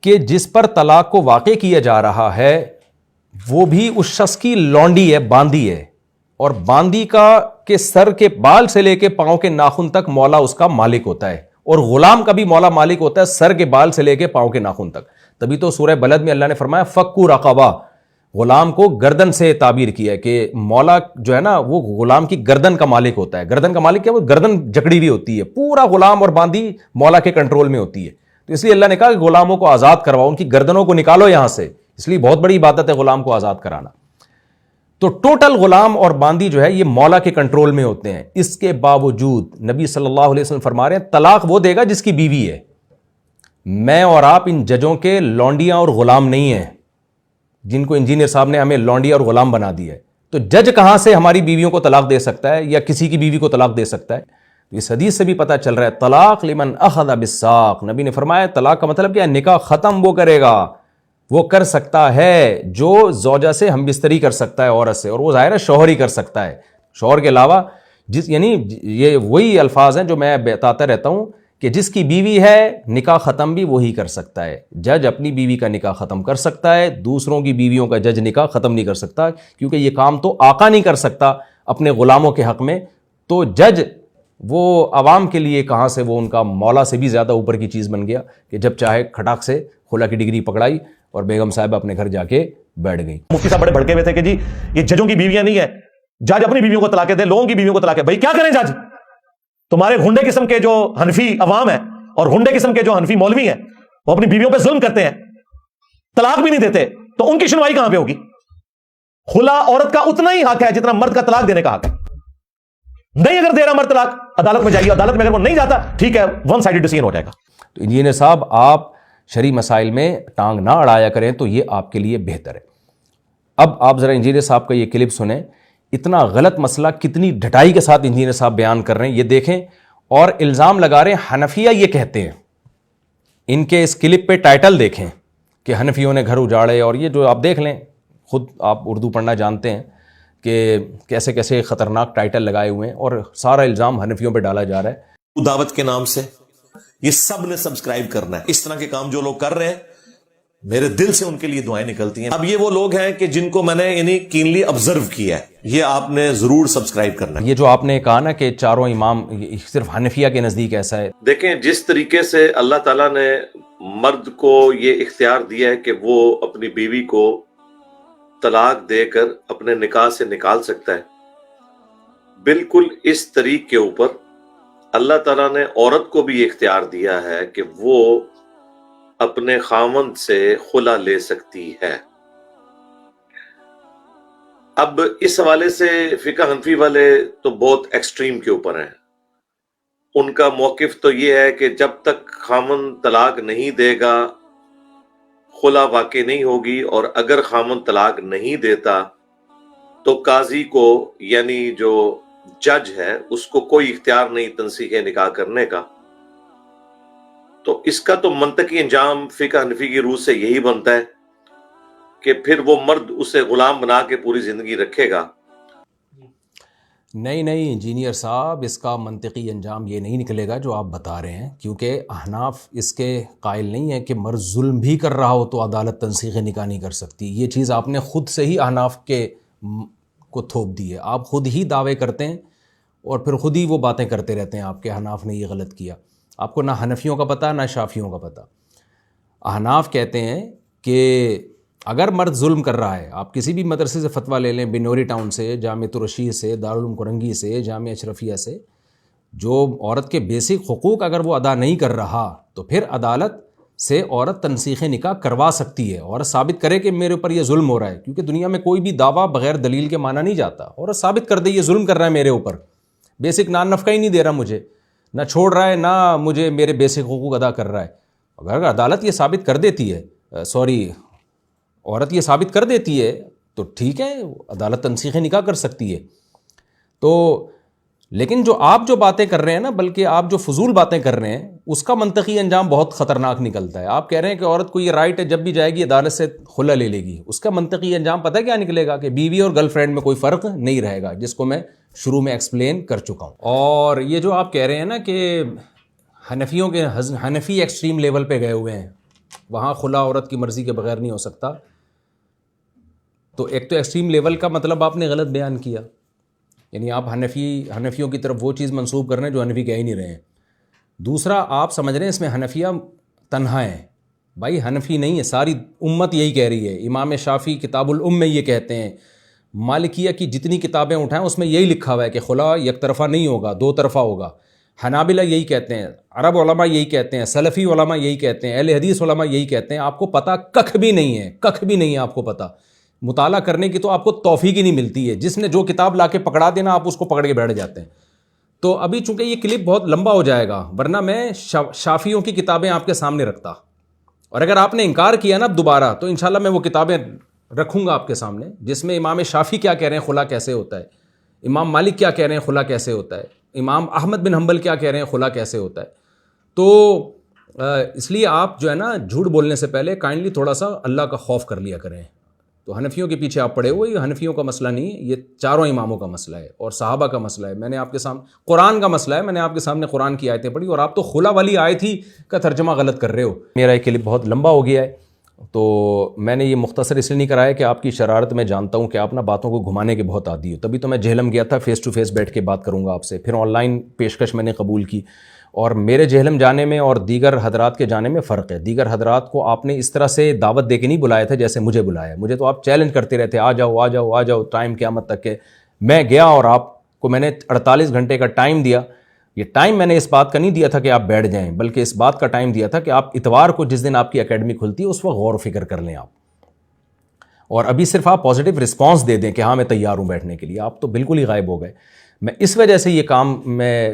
کہ جس پر طلاق کو واقع کیا جا رہا ہے وہ بھی اس شخص کی لونڈی ہے, باندی ہے, اور باندی کا کے سر کے بال سے لے کے پاؤں کے ناخن تک مولا اس کا مالک ہوتا ہے, اور غلام کا بھی مولا مالک ہوتا ہے سر کے بال سے لے کے پاؤں کے ناخن تک. تبھی تو سورہ بلد میں اللہ نے فرمایا فکو رقبہ, غلام کو گردن سے تعبیر کیا ہے کہ مولا جو ہے نا وہ غلام کی گردن کا مالک ہوتا ہے. گردن کا مالک کیا, وہ گردن جکڑی ہوئی ہوتی ہے, پورا غلام اور باندی مولا کے کنٹرول میں ہوتی ہے. تو اس لیے اللہ نے کہا کہ غلاموں کو آزاد کرواؤ, ان کی گردنوں کو نکالو یہاں سے, اس لیے بہت بڑی عبادت ہے غلام کو آزاد کرانا. تو ٹوٹل غلام اور باندی جو ہے یہ مولا کے کنٹرول میں ہوتے ہیں. اس کے باوجود نبی صلی اللہ علیہ وسلم فرما رہے ہیں طلاق وہ دے گا جس کی بیوی ہے. میں اور آپ ان ججوں کے لونڈیاں اور غلام نہیں ہیں جن کو انجینئر صاحب نے ہمیں لونڈیا اور غلام بنا دیا ہے. تو جج کہاں سے ہماری بیویوں کو طلاق دے سکتا ہے یا کسی کی بیوی کو طلاق دے سکتا ہے؟ اس حدیث سے بھی پتہ چل رہا ہے طلاق لمن اخذ بالساق. نبی نے فرمایا طلاق کا مطلب کیا ہے, نکاح ختم وہ کرے گا, وہ کر سکتا ہے جو زوجہ سے ہم بستری کر سکتا ہے عورت سے, اور وہ ظاہر ہے شوہر ہی کر سکتا ہے, شوہر کے علاوہ یعنی یہ وہی الفاظ ہیں جو میں بتاتا رہتا ہوں کہ جس کی بیوی ہے نکاح ختم بھی وہی کر سکتا ہے. جج اپنی بیوی کا نکاح ختم کر سکتا ہے, دوسروں کی بیویوں کا جج نکاح ختم نہیں کر سکتا, کیونکہ یہ کام تو آقا نہیں کر سکتا اپنے غلاموں کے حق میں. تو جج وہ عوام کے لیے کہاں سے, وہ ان کا مولا سے بھی زیادہ اوپر کی چیز بن گیا کہ جب چاہے کھٹاک سے خلا کی ڈگری پکڑائی اور بیگم صاحب اپنے گھر جا کے بیٹھ گئی. مفتی صاحب بڑے بھڑکے ہوئے تھے کہ جی یہ ججوں کی بیویاں نہیں ہیں, جج اپنی بیویوں کو طلاق دے, لوگوں کی بیویوں کو طلاق. بھائی کیا کریں جج؟ تمہارے گھنڈے قسم کے جو حنفی عوام ہیں اور گھنڈے قسم کے جو حنفی مولوی ہیں وہ اپنی بیویوں پہ ظلم کرتے ہیں, طلاق بھی نہیں دیتے, تو ان کی سنوائی کہاں پہ ہوگی؟ خلا عورت کا اتنا ہی حق ہے جتنا مرد کا طلاق دینے کا حق ہے. نہیں اگر دے رہا مرد طلاق, عدالت میں جائیے, عدالت میں اگر وہ نہیں جاتا ٹھیک ہے, ون سائیڈڈ ڈیسیژن ہو جائے گا. تو انجینئر صاحب آپ شرعی مسائل میں ٹانگ نہ اڑایا کریں تو یہ آپ کے لیے بہتر ہے. اب آپ ذرا انجینئر صاحب کا یہ کلپ سنیں, اتنا غلط مسئلہ کتنی ڈھٹائی کے ساتھ انجینئر صاحب بیان کر رہے ہیں, یہ دیکھیں. اور الزام لگا رہے ہیں حنفیہ یہ کہتے ہیں, ان کے اس کلپ پہ ٹائٹل دیکھیں کہ حنفیوں نے گھر اجاڑے, اور یہ جو آپ دیکھ لیں, خود آپ اردو پڑھنا جانتے ہیں کہ کیسے کیسے خطرناک ٹائٹل لگائے ہوئے ہیں, اور سارا الزام حنفیوں پہ ڈالا جا رہا ہے. دعوت کے نام سے یہ سب نے سبسکرائب کرنا ہے. اس طرح کے کام جو لوگ کر رہے ہیں میرے دل سے ان کے لیے دعائیں نکلتی ہیں. اب یہ وہ لوگ ہیں کہ جن کو میں نے یعنی کینلی آبزرو کیا ہے, یہ آپ نے ضرور سبسکرائب کرنا ہے. یہ جو آپ نے کہا نا کہ چاروں امام صرف حنفیہ کے نزدیک ایسا ہے, دیکھیں جس طریقے سے اللہ تعالیٰ نے مرد کو یہ اختیار دیا ہے کہ وہ اپنی بیوی کو طلاق دے کر اپنے نکاح سے نکال سکتا ہے, بالکل اس طریق کے اوپر اللہ تعالیٰ نے عورت کو بھی اختیار دیا ہے کہ وہ اپنے خاوند سے خلا لے سکتی ہے. اب اس حوالے سے فقہ حنفی والے تو بہت ایکسٹریم کے اوپر ہیں. ان کا موقف تو یہ ہے کہ جب تک خاوند طلاق نہیں دے گا خلا واقع نہیں ہوگی, اور اگر خاوند طلاق نہیں دیتا تو قاضی کو یعنی جو جج ہے اس کو کوئی اختیار نہیں تنسیخ نکاح کرنے کا. تو اس کا تو منطقی انجام فقہ حنفی کی روح سے یہی بنتا ہے کہ پھر وہ مرد اسے غلام بنا کے پوری زندگی رکھے گا. نہیں انجینئر صاحب, اس کا منطقی انجام یہ نہیں نکلے گا جو آپ بتا رہے ہیں, کیونکہ احناف اس کے قائل نہیں ہے کہ مرد ظلم بھی کر رہا ہو تو عدالت تنسیخ نکاح نہیں کر سکتی. یہ چیز آپ نے خود سے ہی احناف کے کو تھوپ دی ہے. آپ خود ہی دعوے کرتے ہیں اور پھر خود ہی وہ باتیں کرتے رہتے ہیں آپ کے احناف نے یہ غلط کیا. آپ کو نہ حنفیوں کا پتہ نہ شافیوں کا پتہ. احناف کہتے ہیں کہ اگر مرد ظلم کر رہا ہے, آپ کسی بھی مدرسے سے فتویٰ لے لیں, بنوری ٹاؤن سے, جامعۃ الرشید سے, دارالعلوم کرنگی سے, جامعہ اشرفیہ سے, جو عورت کے بیسک حقوق اگر وہ ادا نہیں کر رہا تو پھر عدالت سے عورت تنسیخ نکاح کروا سکتی ہے. عورت ثابت کرے کہ میرے اوپر یہ ظلم ہو رہا ہے, کیونکہ دنیا میں کوئی بھی دعویٰ بغیر دلیل کے مانا نہیں جاتا. عورت ثابت کر دے یہ ظلم کر رہا ہے میرے اوپر, بیسک نان نفقہ ہی نہیں دے رہا مجھے, نہ چھوڑ رہا ہے نہ مجھے میرے بیسک حقوق ادا کر رہا ہے. اگر عدالت یہ ثابت کر دیتی ہے, عورت یہ ثابت کر دیتی ہے تو ٹھیک ہے, عدالت تنسیخ نکاح کر سکتی ہے. تو لیکن جو آپ جو باتیں کر رہے ہیں نا, بلکہ آپ جو فضول باتیں کر رہے ہیں, اس کا منطقی انجام بہت خطرناک نکلتا ہے. آپ کہہ رہے ہیں کہ عورت کو یہ رائٹ ہے جب بھی جائے گی عدالت سے خلا لے لے گی. اس کا منطقی انجام پتہ کیا نکلے گا کہ بیوی اور گرل فرینڈ میں کوئی فرق نہیں رہے گا, جس کو میں شروع میں ایکسپلین کر چکا ہوں. اور یہ جو آپ کہہ رہے ہیں نا کہ حنفی ایکسٹریم لیول پہ گئے ہوئے ہیں, وہاں خلا عورت کی مرضی کے بغیر نہیں ہو سکتا, تو ایک تو ایکسٹریم لیول کا مطلب آپ نے غلط بیان کیا, یعنی آپ حنفیوں کی طرف وہ چیز منسوب کر رہے ہیں جو حنفی کہہ ہی نہیں رہے ہیں. دوسرا آپ سمجھ رہے ہیں اس میں حنفیہ تنہا ہیں. بھائی حنفی نہیں ہے, ساری امت یہی کہہ رہی ہے. امام شافعی کتاب الام میں یہ کہتے ہیں, مالکیہ کی جتنی کتابیں اٹھائیں اس میں یہی لکھا ہوا ہے کہ خلا یک طرفہ نہیں ہوگا, دو طرفہ ہوگا. حنابلہ یہی کہتے ہیں, عرب علماء یہی کہتے ہیں, سلفی علماء یہی کہتے ہیں, اہل حدیث علماء یہی کہتے ہیں. آپ کو پتہ ککھ بھی نہیں ہے, ککھ بھی نہیں ہے آپ کو پتہ. مطالعہ کرنے کی تو آپ کو توفیق ہی نہیں ملتی ہے. جس نے جو کتاب لا کے پکڑا دینا آپ اس کو پکڑ کے بیٹھ جاتے ہیں. تو ابھی چونکہ یہ کلپ بہت لمبا ہو جائے گا, ورنہ میں شافیوں کی کتابیں آپ کے سامنے رکھتا, اور اگر آپ نے انکار کیا نا اب دوبارہ تو انشاءاللہ میں وہ کتابیں رکھوں گا آپ کے سامنے, جس میں امام شافعی کیا کہہ رہے ہیں خلا کیسے ہوتا ہے, امام مالک کیا کہہ رہے ہیں خلا کیسے ہوتا ہے, امام احمد بن حنبل کیا کہہ رہے ہیں خلا کیسے ہوتا ہے. تو اس لیے آپ جو ہے نا جھوٹ بولنے سے پہلے کائنڈلی تھوڑا سا اللہ کا خوف کر لیا کریں. تو حنفیوں کے پیچھے آپ پڑے ہوئے, یہ حنفیوں کا مسئلہ نہیں ہے, یہ چاروں اماموں کا مسئلہ ہے اور صحابہ کا مسئلہ ہے. میں نے آپ کے سامنے قرآن کا مسئلہ ہے, میں نے آپ کے سامنے قرآن کی آیتیں پڑھی, اور آپ تو خلا والی آیت ہی کا ترجمہ غلط کر رہے ہو. میرا یہ کلپ بہت لمبا ہو گیا ہے, تو میں نے یہ مختصر اس لیے نہیں کرایا کہ آپ کی شرارت میں جانتا ہوں کہ آپ نا باتوں کو گھمانے کے بہت عادی ہو، تبھی تو میں جہلم گیا تھا، فیس ٹو فیس بیٹھ کے بات کروں گا آپ سے، پھر آن لائن پیشکش میں نے قبول کی. اور میرے جہلم جانے میں اور دیگر حضرات کے جانے میں فرق ہے. دیگر حضرات کو آپ نے اس طرح سے دعوت دے کے نہیں بلایا تھا جیسے مجھے بلایا. مجھے تو آپ چیلنج کرتے رہتے، آ جاؤ آ جاؤ آ جاؤ، ٹائم قیامت تک ہے. میں گیا اور آپ کو میں نے 48 گھنٹے کا ٹائم دیا. یہ ٹائم میں نے اس بات کا نہیں دیا تھا کہ آپ بیٹھ جائیں، بلکہ اس بات کا ٹائم دیا تھا کہ آپ اتوار کو جس دن آپ کی اکیڈمی کھلتی ہے اس وقت غور و فکر کر لیں آپ. اور ابھی صرف آپ پازیٹیو رسپانس دے دیں کہ ہاں میں تیار ہوں بیٹھنے کے لیے. آپ تو بالکل ہی غائب ہو گئے. میں اس وجہ سے یہ کام میں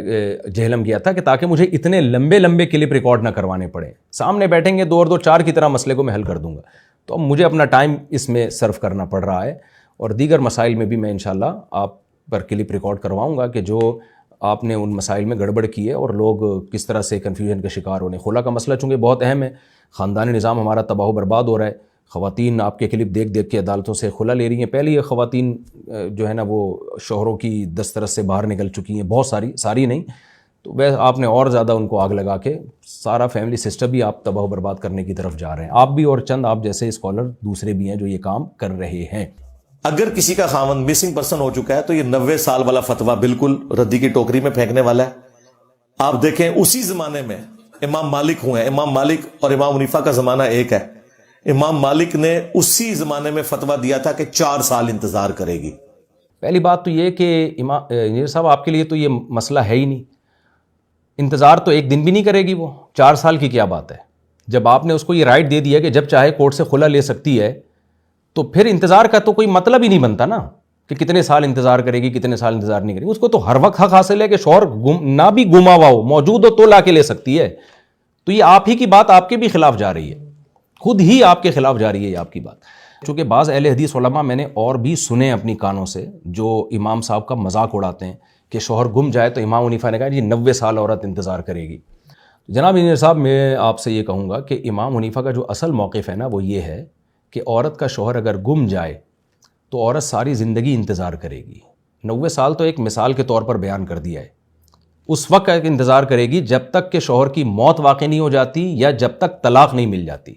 جہلم گیا تھا کہ تاکہ مجھے اتنے لمبے لمبے کلپ ریکارڈ نہ کروانے پڑے. سامنے بیٹھیں گے 2 اور 2 4 کی طرح مسئلے کو میں حل کر دوں گا. تو اب مجھے اپنا ٹائم اس میں صرف کرنا پڑ رہا ہے. اور دیگر مسائل میں بھی میں انشاءاللہ آپ پر کلپ ریکارڈ کرواؤں گا کہ جو آپ نے ان مسائل میں گڑبڑ کی ہے اور لوگ کس طرح سے کنفیوژن کا شکار ہونے. خلا کا مسئلہ چونکہ بہت اہم ہے، خاندانی نظام ہمارا تباہ و برباد ہو رہا ہے. خواتین آپ کے کلپ دیکھ دیکھ کے عدالتوں سے خلا لے رہی ہیں. پہلے یہ خواتین جو ہے نا وہ شوہروں کی دسترس سے باہر نکل چکی ہیں، بہت ساری نہیں. تو وہ آپ نے اور زیادہ ان کو آگ لگا کے سارا فیملی سسٹم بھی آپ تباہ و برباد کرنے کی طرف جا رہے ہیں. آپ بھی اور چند آپ جیسے اسکالر دوسرے بھی ہیں جو یہ کام کر رہے ہیں. اگر کسی کا خاوند مسنگ پرسن ہو چکا ہے تو یہ 90 سال والا فتویٰ بالکل ردی کی ٹوکری میں پھینکنے والا ہے. آپ دیکھیں اسی زمانے میں امام مالک ہوئے ہیں. امام مالک اور امام حنیفہ کا زمانہ ایک ہے. امام مالک نے اسی زمانے میں فتویٰ دیا تھا کہ 4 سال انتظار کرے گی. پہلی بات تو یہ کہ انجینئر صاحب آپ کے لیے تو یہ مسئلہ ہے ہی نہیں. انتظار تو ایک دن بھی نہیں کرے گی وہ. 4 سال کی کیا بات ہے؟ جب آپ نے اس کو یہ رائٹ دے دیا کہ جب چاہے کورٹ سے خلا لے سکتی ہے تو پھر انتظار کا تو کوئی مطلب ہی نہیں بنتا نا کہ کتنے سال انتظار کرے گی کتنے سال انتظار نہیں کرے گی. اس کو تو ہر وقت حق حاصل ہے کہ شوہر نہ بھی گما ہوا ہو، موجود ہو تو لا کے لے سکتی ہے. تو یہ آپ ہی کی بات آپ کے بھی خلاف جا رہی ہے، خود ہی آپ کے خلاف جا رہی ہے یہ آپ کی بات. چونکہ بعض اہل حدیث علماء میں نے اور بھی سنے اپنی کانوں سے جو امام صاحب کا مذاق اڑاتے ہیں کہ شوہر گم جائے تو امام حنیفہ نے کہا جی 90 سال عورت انتظار کرے گی. جناب انجینئر صاحب میں آپ سے یہ کہوں گا کہ امام حنیفہ کا جو اصل موقف ہے نا وہ یہ ہے کہ عورت کا شوہر اگر گم جائے تو عورت ساری زندگی انتظار کرے گی. 90 سال تو ایک مثال کے طور پر بیان کر دیا ہے. اس وقت انتظار کرے گی جب تک کہ شوہر کی موت واقع نہیں ہو جاتی یا جب تک طلاق نہیں مل جاتی.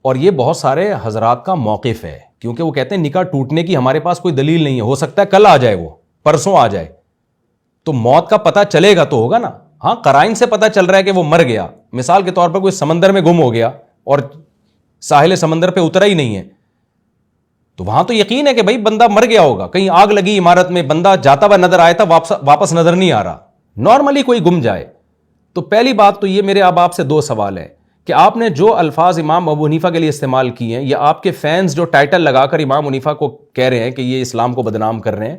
اور یہ بہت سارے حضرات کا موقف ہے کیونکہ وہ کہتے ہیں نکاح ٹوٹنے کی ہمارے پاس کوئی دلیل نہیں ہے. ہو سکتا ہے کل آ جائے، وہ پرسوں آ جائے، تو موت کا پتہ چلے گا تو ہوگا نا. ہاں قرائن سے پتہ چل رہا ہے کہ وہ مر گیا. مثال کے طور پر کوئی سمندر میں گم ہو گیا اور ساحل سمندر پہ اترا ہی نہیں ہے تو وہاں تو یقین ہے کہ بھائی بندہ مر گیا ہوگا. کہیں آگ لگی عمارت میں، بندہ جاتا ہوا نظر آیا تھا واپس نظر نہیں آ رہا. نارملی کوئی گم جائے تو پہلی بات تو یہ میرے اب آپ سے 2 سوال ہیں کہ آپ نے جو الفاظ امام ابو حنیفہ کے لیے استعمال کیے ہیں یا آپ کے فینس جو ٹائٹل لگا کر امام حنیفہ کو کہہ رہے ہیں کہ یہ اسلام کو بدنام کر رہے ہیں،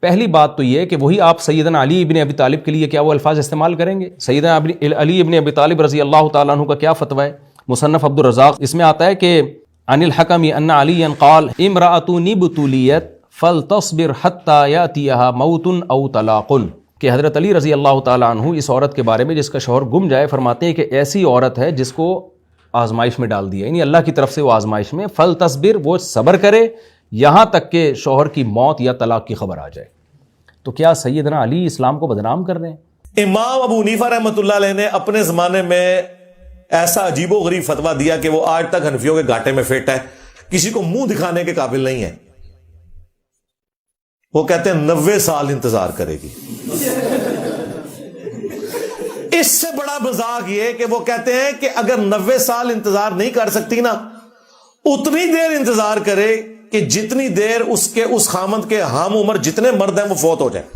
پہلی بات تو یہ کہ وہی آپ سیدنا علی ابن ابی طالب کے لیے کیا وہ الفاظ استعمال کریں گے؟ سیدنا علی ابن ابی طالب رضی اللہ تعالیٰ عنہ کا کیا فتویٰ ہے؟ مصنف عبد الرزاق اس میں آتا ہے کہ عن الحکم ان علی قال امرأۃ ابتلیت فلتصبر حتی یاتیہا موت او طلاق، کہ حضرت علی رضی اللہ تعالیٰ عنہ اس عورت کے بارے میں جس کا شوہر گم جائے فرماتے ہیں کہ ایسی عورت ہے جس کو آزمائش میں ڈال دیا، یعنی اللہ کی طرف سے وہ آزمائش میں، فلتصبر وہ صبر کرے یہاں تک کہ شوہر کی موت یا طلاق کی خبر آ جائے. تو کیا سیدنا علی اسلام کو بدنام کر رہے ہیں؟ امام ابو حنیفہ رحمۃ اللہ علیہ نے اپنے زمانے میں ایسا عجیب و غریب فتویٰ دیا کہ وہ آج تک حنفیوں کے گھاٹے میں فٹ ہے، کسی کو منہ دکھانے کے قابل نہیں ہے. وہ کہتے ہیں 90 سال انتظار کرے گی. اس سے بڑا مذاق یہ کہ وہ کہتے ہیں کہ اگر 90 سال انتظار نہیں کر سکتی نا، اتنی دیر انتظار کرے کہ جتنی دیر اس خامند کے ہم عمر جتنے مرد ہیں وہ فوت ہو جائے.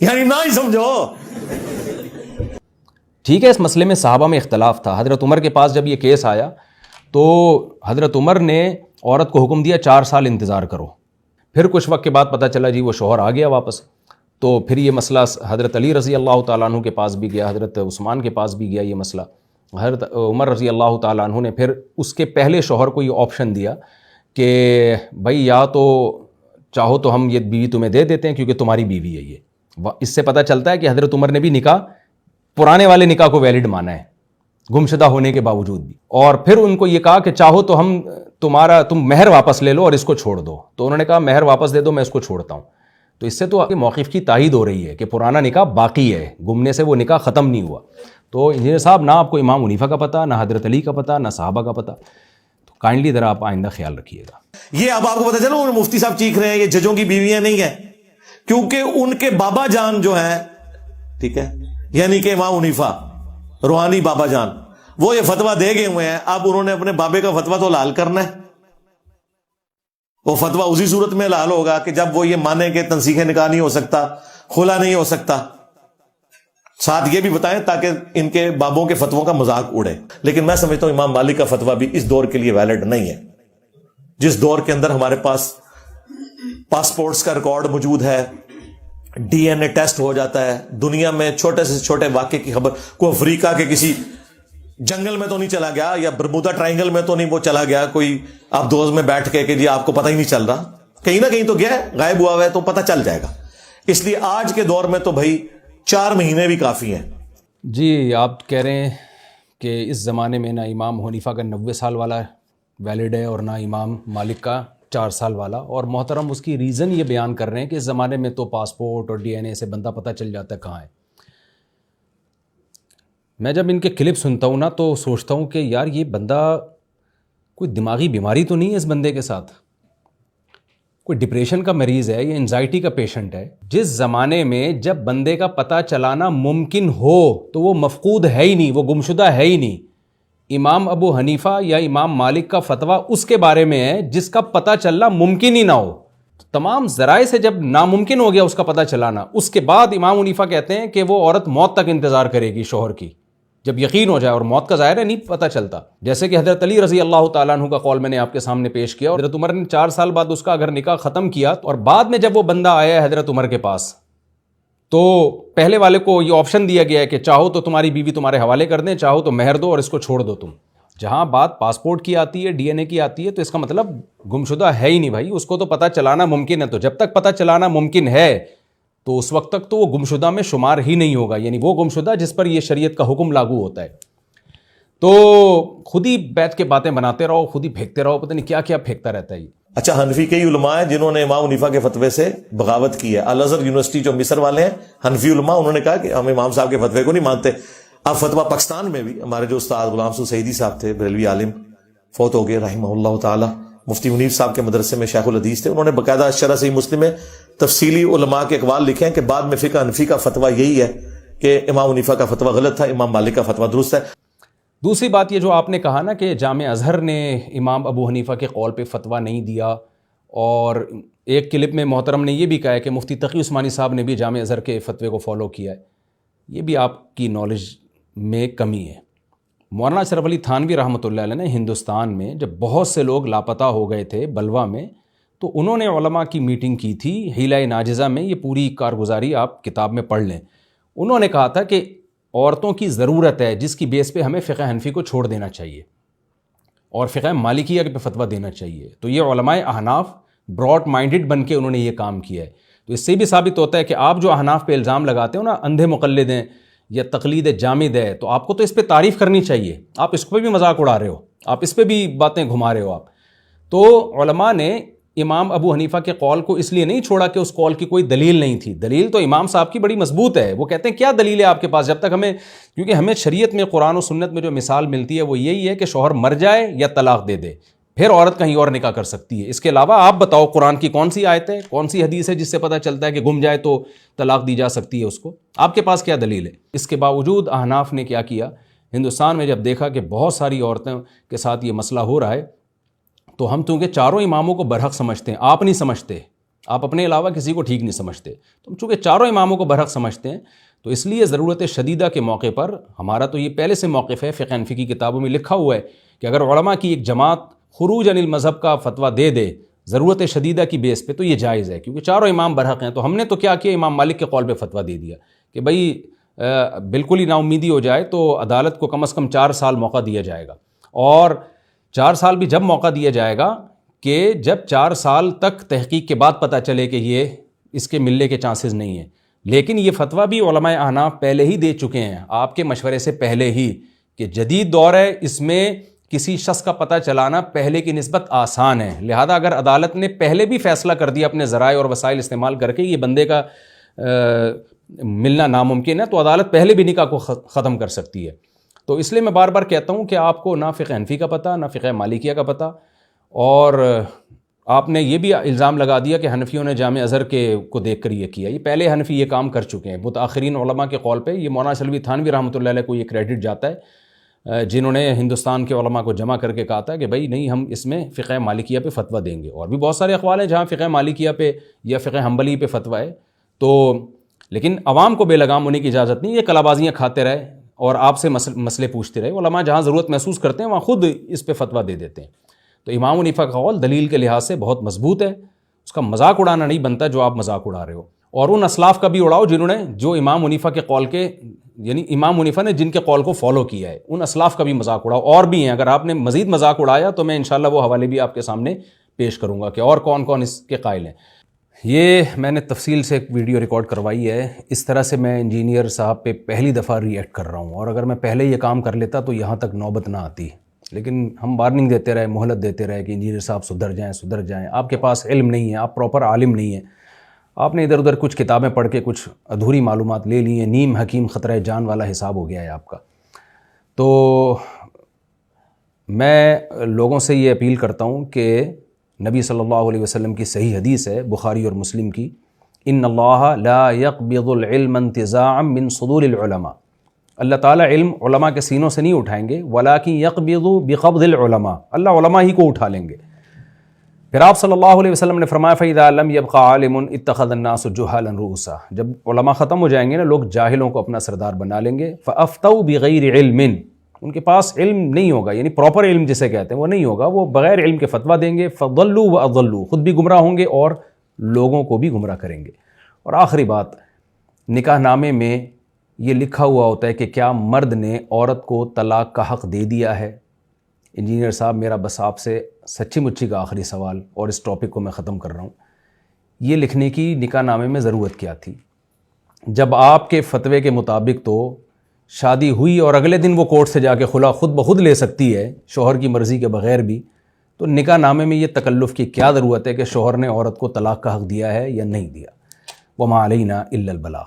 یعنی نہ ہی سمجھو. ٹھیک ہے، اس مسئلے میں صحابہ میں اختلاف تھا. حضرت عمر کے پاس جب یہ کیس آیا تو حضرت عمر نے عورت کو حکم دیا 4 سال انتظار کرو. پھر کچھ وقت کے بعد پتہ چلا جی وہ شوہر آ گیا واپس، تو پھر یہ مسئلہ حضرت علی رضی اللہ تعالیٰ عنہ کے پاس بھی گیا، حضرت عثمان کے پاس بھی گیا یہ مسئلہ. حضرت عمر رضی اللہ تعالیٰ عنہ نے پھر اس کے پہلے شوہر کو یہ آپشن دیا کہ بھائی یا تو چاہو تو ہم یہ بیوی تمہیں دے دیتے ہیں کیونکہ تمہاری بیوی ہے یہ. اس سے پتہ چلتا ہے کہ حضرت عمر نے بھی نکاح پرانے والے نکاح کو ویلڈ مانا ہے گمشدہ ہونے کے باوجود بھی. اور پھر ان کو یہ کہا کہ چاہو تو تم مہر واپس لے لو اور اس کو چھوڑ دو. تو انہوں نے کہا مہر واپس دے دو، میں اس کو چھوڑتا ہوں. تو اس سے تو آپ کے موقف کی تائید ہو رہی ہے کہ پرانا نکاح باقی ہے، گمنے سے وہ نکاح ختم نہیں ہوا. تو انجینئر صاحب نہ آپ کو امام حنیفہ کا پتہ، نہ حضرت علی کا پتہ، نہ صحابہ کا پتہ. تو کائنڈلی ذرا آپ آئندہ خیال رکھیے گا. یہ اب آپ کو پتہ چلا مفتی صاحب چیخ رہے ہیں یہ ججوں کی بیویاں نہیں ہیں، کیونکہ ان کے بابا جان جو ہیں، ٹھیک ہے، یعنی کہ امام حنیفہ روحانی بابا جان، وہ یہ فتویٰ دے گئے ہوئے ہیں. اب انہوں نے اپنے بابے کا فتویٰ تو لال کرنا ہے. وہ فتویٰ اسی صورت میں لال ہوگا کہ جب وہ یہ مانے کہ تنسیخ نکاح نہیں ہو سکتا، خلا نہیں ہو سکتا. ساتھ یہ بھی بتائیں تاکہ ان کے بابوں کے فتووں کا مذاق اڑے. لیکن میں سمجھتا ہوں امام مالک کا فتویٰ بھی اس دور کے لیے ویلڈ نہیں ہے. جس دور کے اندر ہمارے پاس پاسپورٹس کا ریکارڈ موجود ہے، ڈی این اے ٹیسٹ ہو جاتا ہے، دنیا میں چھوٹے سے چھوٹے واقعے کی خبر، کوئی افریقہ کے کسی جنگل میں تو نہیں چلا گیا، یا برمودا ٹرائنگل میں تو نہیں وہ چلا گیا کوئی آپ دوست میں بیٹھ کے کہ جی آپ کو پتہ ہی نہیں چل رہا، کہیں نہ کہیں تو گیا ہے، غائب ہوا ہوا ہے، تو پتہ چل جائے گا. اس لیے آج کے دور میں تو بھائی 4 مہینے بھی کافی ہیں. جی آپ کہہ رہے ہیں کہ اس زمانے میں نہ امام حنیفہ کا 90 سال والا ویلڈ ہے اور نہ امام مالک کا 4 سال والا، اور محترم اس کی ریزن یہ بیان کر رہے ہیں کہ اس زمانے میں تو پاسپورٹ اور ڈی این اے سے بندہ پتہ چل جاتا ہے کہاں ہے. میں جب ان کے کلپ سنتا ہوں نا تو سوچتا ہوں کہ یار یہ بندہ کوئی دماغی بیماری تو نہیں ہے اس بندے کے ساتھ، کوئی ڈپریشن کا مریض ہے یا انزائٹی کا پیشنٹ ہے. جس زمانے میں جب بندے کا پتہ چلانا ممکن ہو تو وہ مفقود ہے ہی نہیں، وہ گمشدہ ہے ہی نہیں. امام ابو حنیفہ یا امام مالک کا فتویٰ اس کے بارے میں ہے جس کا پتہ چلنا ممکن ہی نہ ہو. تمام ذرائع سے جب ناممکن ہو گیا اس کا پتہ چلانا، اس کے بعد امام حنیفہ کہتے ہیں کہ وہ عورت موت تک انتظار کرے گی شوہر کی، جب یقین ہو جائے. اور موت کا ظاہر ہے نہیں پتہ چلتا، جیسے کہ حضرت علی رضی اللہ تعالیٰ عنہ کا قول میں نے آپ کے سامنے پیش کیا. اور حضرت عمر نے 4 سال بعد اس کا اگر نکاح ختم کیا، اور بعد میں جب وہ بندہ آیا حضرت عمر کے پاس تو پہلے والے کو یہ آپشن دیا گیا ہے کہ چاہو تو تمہاری بیوی تمہارے حوالے کر دیں، چاہو تو مہر دو اور اس کو چھوڑ دو تم. جہاں بات پاسپورٹ کی آتی ہے، ڈی این اے کی آتی ہے، تو اس کا مطلب گمشدہ ہے ہی نہیں بھائی، اس کو تو پتہ چلانا ممکن ہے. تو جب تک پتہ چلانا ممکن ہے تو اس وقت تک تو وہ گمشدہ میں شمار ہی نہیں ہوگا، یعنی وہ گمشدہ جس پر یہ شریعت کا حکم لاگو ہوتا ہے. تو خود ہی بیٹھ کے باتیں بناتے رہو، خود ہی پھینکتے رہو، پتہ نہیں کیا کیا پھینکتا رہتا ہے یہ. اچھا، حنفی کئی علماء ہیں جنہوں نے امام حنیفہ کے فتوے سے بغاوت کی ہے. الازہر یونیورسٹی جو مصر والے ہیں، حنفی علماء، انہوں نے کہا کہ ہم امام صاحب کے فتوے کو نہیں مانتے. اب فتویٰ پاکستان میں بھی ہمارے جو استاد غلام سو سعیدی صاحب تھے، بریلوی عالم، فوت ہو گئے رحمہ اللہ تعالی، مفتی منیف صاحب کے مدرسے میں شیخ الحدیث تھے. انہوں نے باقاعدہ شرح صحیح مسلم میں تفصیلی علماء کے اقوال لکھے ہیں کہ بعد میں فقہ حنفی کا فتویٰ یہی ہے کہ امام حنیفہ کا فتویٰ غلط تھا، امام مالک کا فتویٰ درست ہے. دوسری بات یہ جو آپ نے کہا نا کہ جامع ازہر نے امام ابو حنیفہ کے قول پہ فتویٰ نہیں دیا، اور ایک کلپ میں محترم نے یہ بھی کہا ہے کہ مفتی تقی عثمانی صاحب نے بھی جامع ازہر کے فتوے کو فالو کیا ہے. یہ بھی آپ کی نالج میں کمی ہے. مولانا اشرف علی تھانوی رحمۃ اللہ علیہ نے ہندوستان میں جب بہت سے لوگ لاپتہ ہو گئے تھے بلوا میں، تو انہوں نے علماء کی میٹنگ کی تھی حیلہ ناجزہ میں. یہ پوری کارگزاری آپ کتاب میں پڑھ لیں. انہوں نے کہا تھا کہ عورتوں کی ضرورت ہے جس کی بیس پہ ہمیں فقہ حنفی کو چھوڑ دینا چاہیے اور فقہ مالکیہ پہ فتویٰ دینا چاہیے. تو یہ علماء احناف براڈ مائنڈڈ بن کے انہوں نے یہ کام کیا ہے. تو اس سے بھی ثابت ہوتا ہے کہ آپ جو احناف پہ الزام لگاتے ہو نا، اندھے مقلد ہیں یا تقلید جامد ہے، تو آپ کو تو اس پہ تعریف کرنی چاہیے. آپ اس پہ بھی مذاق اڑا رہے ہو، آپ اس پہ بھی باتیں گھما رہے ہو آپ. تو علماء نے امام ابو حنیفہ کے قول کو اس لیے نہیں چھوڑا کہ اس قول کی کوئی دلیل نہیں تھی. دلیل تو امام صاحب کی بڑی مضبوط ہے. وہ کہتے ہیں کیا دلیل ہے آپ کے پاس؟ جب تک ہمیں، کیونکہ ہمیں شریعت میں قرآن و سنت میں جو مثال ملتی ہے وہ یہی ہے کہ شوہر مر جائے یا طلاق دے دے، پھر عورت کہیں اور نکاح کر سکتی ہے. اس کے علاوہ آپ بتاؤ قرآن کی کون سی آیت ہے، کون سی حدیث ہے جس سے پتہ چلتا ہے کہ گم جائے تو طلاق دی جا سکتی ہے اس کو؟ آپ کے پاس کیا دلیل ہے؟ اس کے باوجود احناف نے کیا کیا، ہندوستان میں جب دیکھا کہ بہت ساری عورتوں کے ساتھ یہ مسئلہ ہو رہا ہے، تو ہم چونکہ چاروں اماموں کو برحق سمجھتے ہیں، آپ نہیں سمجھتے، آپ اپنے علاوہ کسی کو ٹھیک نہیں سمجھتے، تو ہم چونکہ چاروں اماموں کو برحق سمجھتے ہیں، تو اس لیے ضرورت شدیدہ کے موقع پر ہمارا تو یہ پہلے سے موقف ہے، فقہ حنفی کی کتابوں میں لکھا ہوا ہے کہ اگر علماء کی ایک جماعت خروج عن المذہب کا فتویٰ دے دے ضرورت شدیدہ کی بیس پہ، تو یہ جائز ہے، کیونکہ چاروں امام برحق ہیں. تو ہم نے تو کیا کیا، امام مالک کے قول پہ فتویٰ دے دیا کہ بھائی بالکل ہی نا امیدی ہو جائے تو عدالت کو کم از کم 4 سال موقع دیا جائے گا. اور 4 سال بھی جب موقع دیا جائے گا کہ جب 4 سال تک تحقیق کے بعد پتہ چلے کہ یہ اس کے ملنے کے چانسز نہیں ہیں. لیکن یہ فتویٰ بھی علماء احناف پہلے ہی دے چکے ہیں آپ کے مشورے سے پہلے ہی کہ جدید دور ہے، اس میں کسی شخص کا پتہ چلانا پہلے کی نسبت آسان ہے، لہذا اگر عدالت نے پہلے بھی فیصلہ کر دیا اپنے ذرائع اور وسائل استعمال کر کے یہ بندے کا ملنا ناممکن ہے، تو عدالت پہلے بھی نکاح کو ختم کر سکتی ہے۔ تو اس لیے میں بار بار کہتا ہوں کہ آپ کو نہ فقہ حنفی کا پتہ، نہ فقہ مالکیہ کا پتہ، اور آپ نے یہ بھی الزام لگا دیا کہ حنفیوں نے جامع ازہر کو دیکھ کر یہ کیا۔ یہ پہلے حنفی یہ کام کر چکے ہیں متاخرین علماء کے قول پہ۔ یہ مولانا شلوی تھانوی رحمۃ اللہ علیہ کو یہ کریڈٹ جاتا ہے، جنہوں نے ہندوستان کے علماء کو جمع کر کے کہا تھا کہ بھائی نہیں، ہم اس میں فقہ مالکیہ پہ فتویٰ دیں گے۔ اور بھی بہت سارے اقوال ہیں جہاں فقہ مالکیہ پہ یا فقہ حنبلی پہ فتویٰ ہے، تو لیکن عوام کو بے لگام ہونے کی اجازت نہیں، یہ کلابازیاں کھاتے رہے اور آپ سے مسئلے پوچھتے رہے۔ علماء جہاں ضرورت محسوس کرتے ہیں وہاں خود اس پہ فتویٰ دے دیتے ہیں۔ تو امام حنیفہ کا قول دلیل کے لحاظ سے بہت مضبوط ہے، اس کا مذاق اڑانا نہیں بنتا جو آپ مذاق اڑا رہے ہو، اور ان اسلاف کا بھی اڑاؤ جنہوں نے جو امام حنیفہ کے قول کے، یعنی امام حنیفہ نے جن کے قول کو فالو کیا ہے، ان اسلاف کا بھی مذاق اڑاؤ۔ اور بھی ہیں، اگر آپ نے مزید مذاق اڑایا تو میں انشاءاللہ وہ حوالے بھی آپ کے سامنے پیش کروں گا کہ اور کون کون اس کے قائل ہیں۔ یہ میں نے تفصیل سے ایک ویڈیو ریکارڈ کروائی ہے، اس طرح سے میں انجینئر صاحب پہ پہلی دفعہ ری ایکٹ کر رہا ہوں، اور اگر میں پہلے یہ کام کر لیتا تو یہاں تک نوبت نہ آتی، لیکن ہم وارننگ دیتے رہے، مہلت دیتے رہے کہ انجینئر صاحب سدھر جائیں۔ آپ کے پاس علم نہیں ہے، آپ پراپر عالم نہیں ہیں، آپ نے ادھر ادھر کچھ کتابیں پڑھ کے کچھ ادھوری معلومات لے لی ہیں، نیم حکیم خطرہ جان والا حساب ہو گیا ہے آپ کا۔ تو میں لوگوں سے یہ اپیل کرتا ہوں کہ نبی صلی اللہ علیہ وسلم کی صحیح حدیث ہے بخاری اور مسلم کی، ان اللہ لا يقبض العلم انتزاعا من صدور العلماء، اللہ تعالیٰ علم علماء کے سینوں سے نہیں اٹھائیں گے، ولکن يقبض بقبض العلماء، اللہ علماء ہی کو اٹھا لیں گے۔ پھر آپ صلی اللہ علیہ وسلم نے فرمایا فَإِذَا لَمْ يَبْقَ عَالِمٌ اتَّخَذَ النَّاسُ جُهَّالًا رُؤُوسًا، جب علماء ختم ہو جائیں گے نا، لوگ جاہلوں کو اپنا سردار بنا لیں گے۔ فَأَفْتَوْا بِغَيْرِ عِلْمٍ، ان کے پاس علم نہیں ہوگا، یعنی پراپر علم جسے کہتے ہیں وہ نہیں ہوگا، وہ بغیر علم کے فتویٰ دیں گے۔ فَضَلُّوا وَأَضَلُّوا، خود بھی گمراہ ہوں گے اور لوگوں کو بھی گمراہ کریں گے۔ اور آخری بات، نکاح نامے میں یہ لکھا ہوا ہوتا ہے کہ کیا مرد نے عورت کو طلاق کا حق دے دیا ہے؟ انجینئر صاحب، میرا بس آپ سے سچی مچی کا آخری سوال، اور اس ٹاپک کو میں ختم کر رہا ہوں، یہ لکھنے کی نکاح نامے میں ضرورت کیا تھی؟ جب آپ کے فتوے کے مطابق تو شادی ہوئی اور اگلے دن وہ کورٹ سے جا کے خلا خود بخود لے سکتی ہے شوہر کی مرضی کے بغیر بھی، تو نکاح نامے میں یہ تکلف کی کیا ضرورت ہے کہ شوہر نے عورت کو طلاق کا حق دیا ہے یا نہیں دیا؟ وما علینا الا البلاغ۔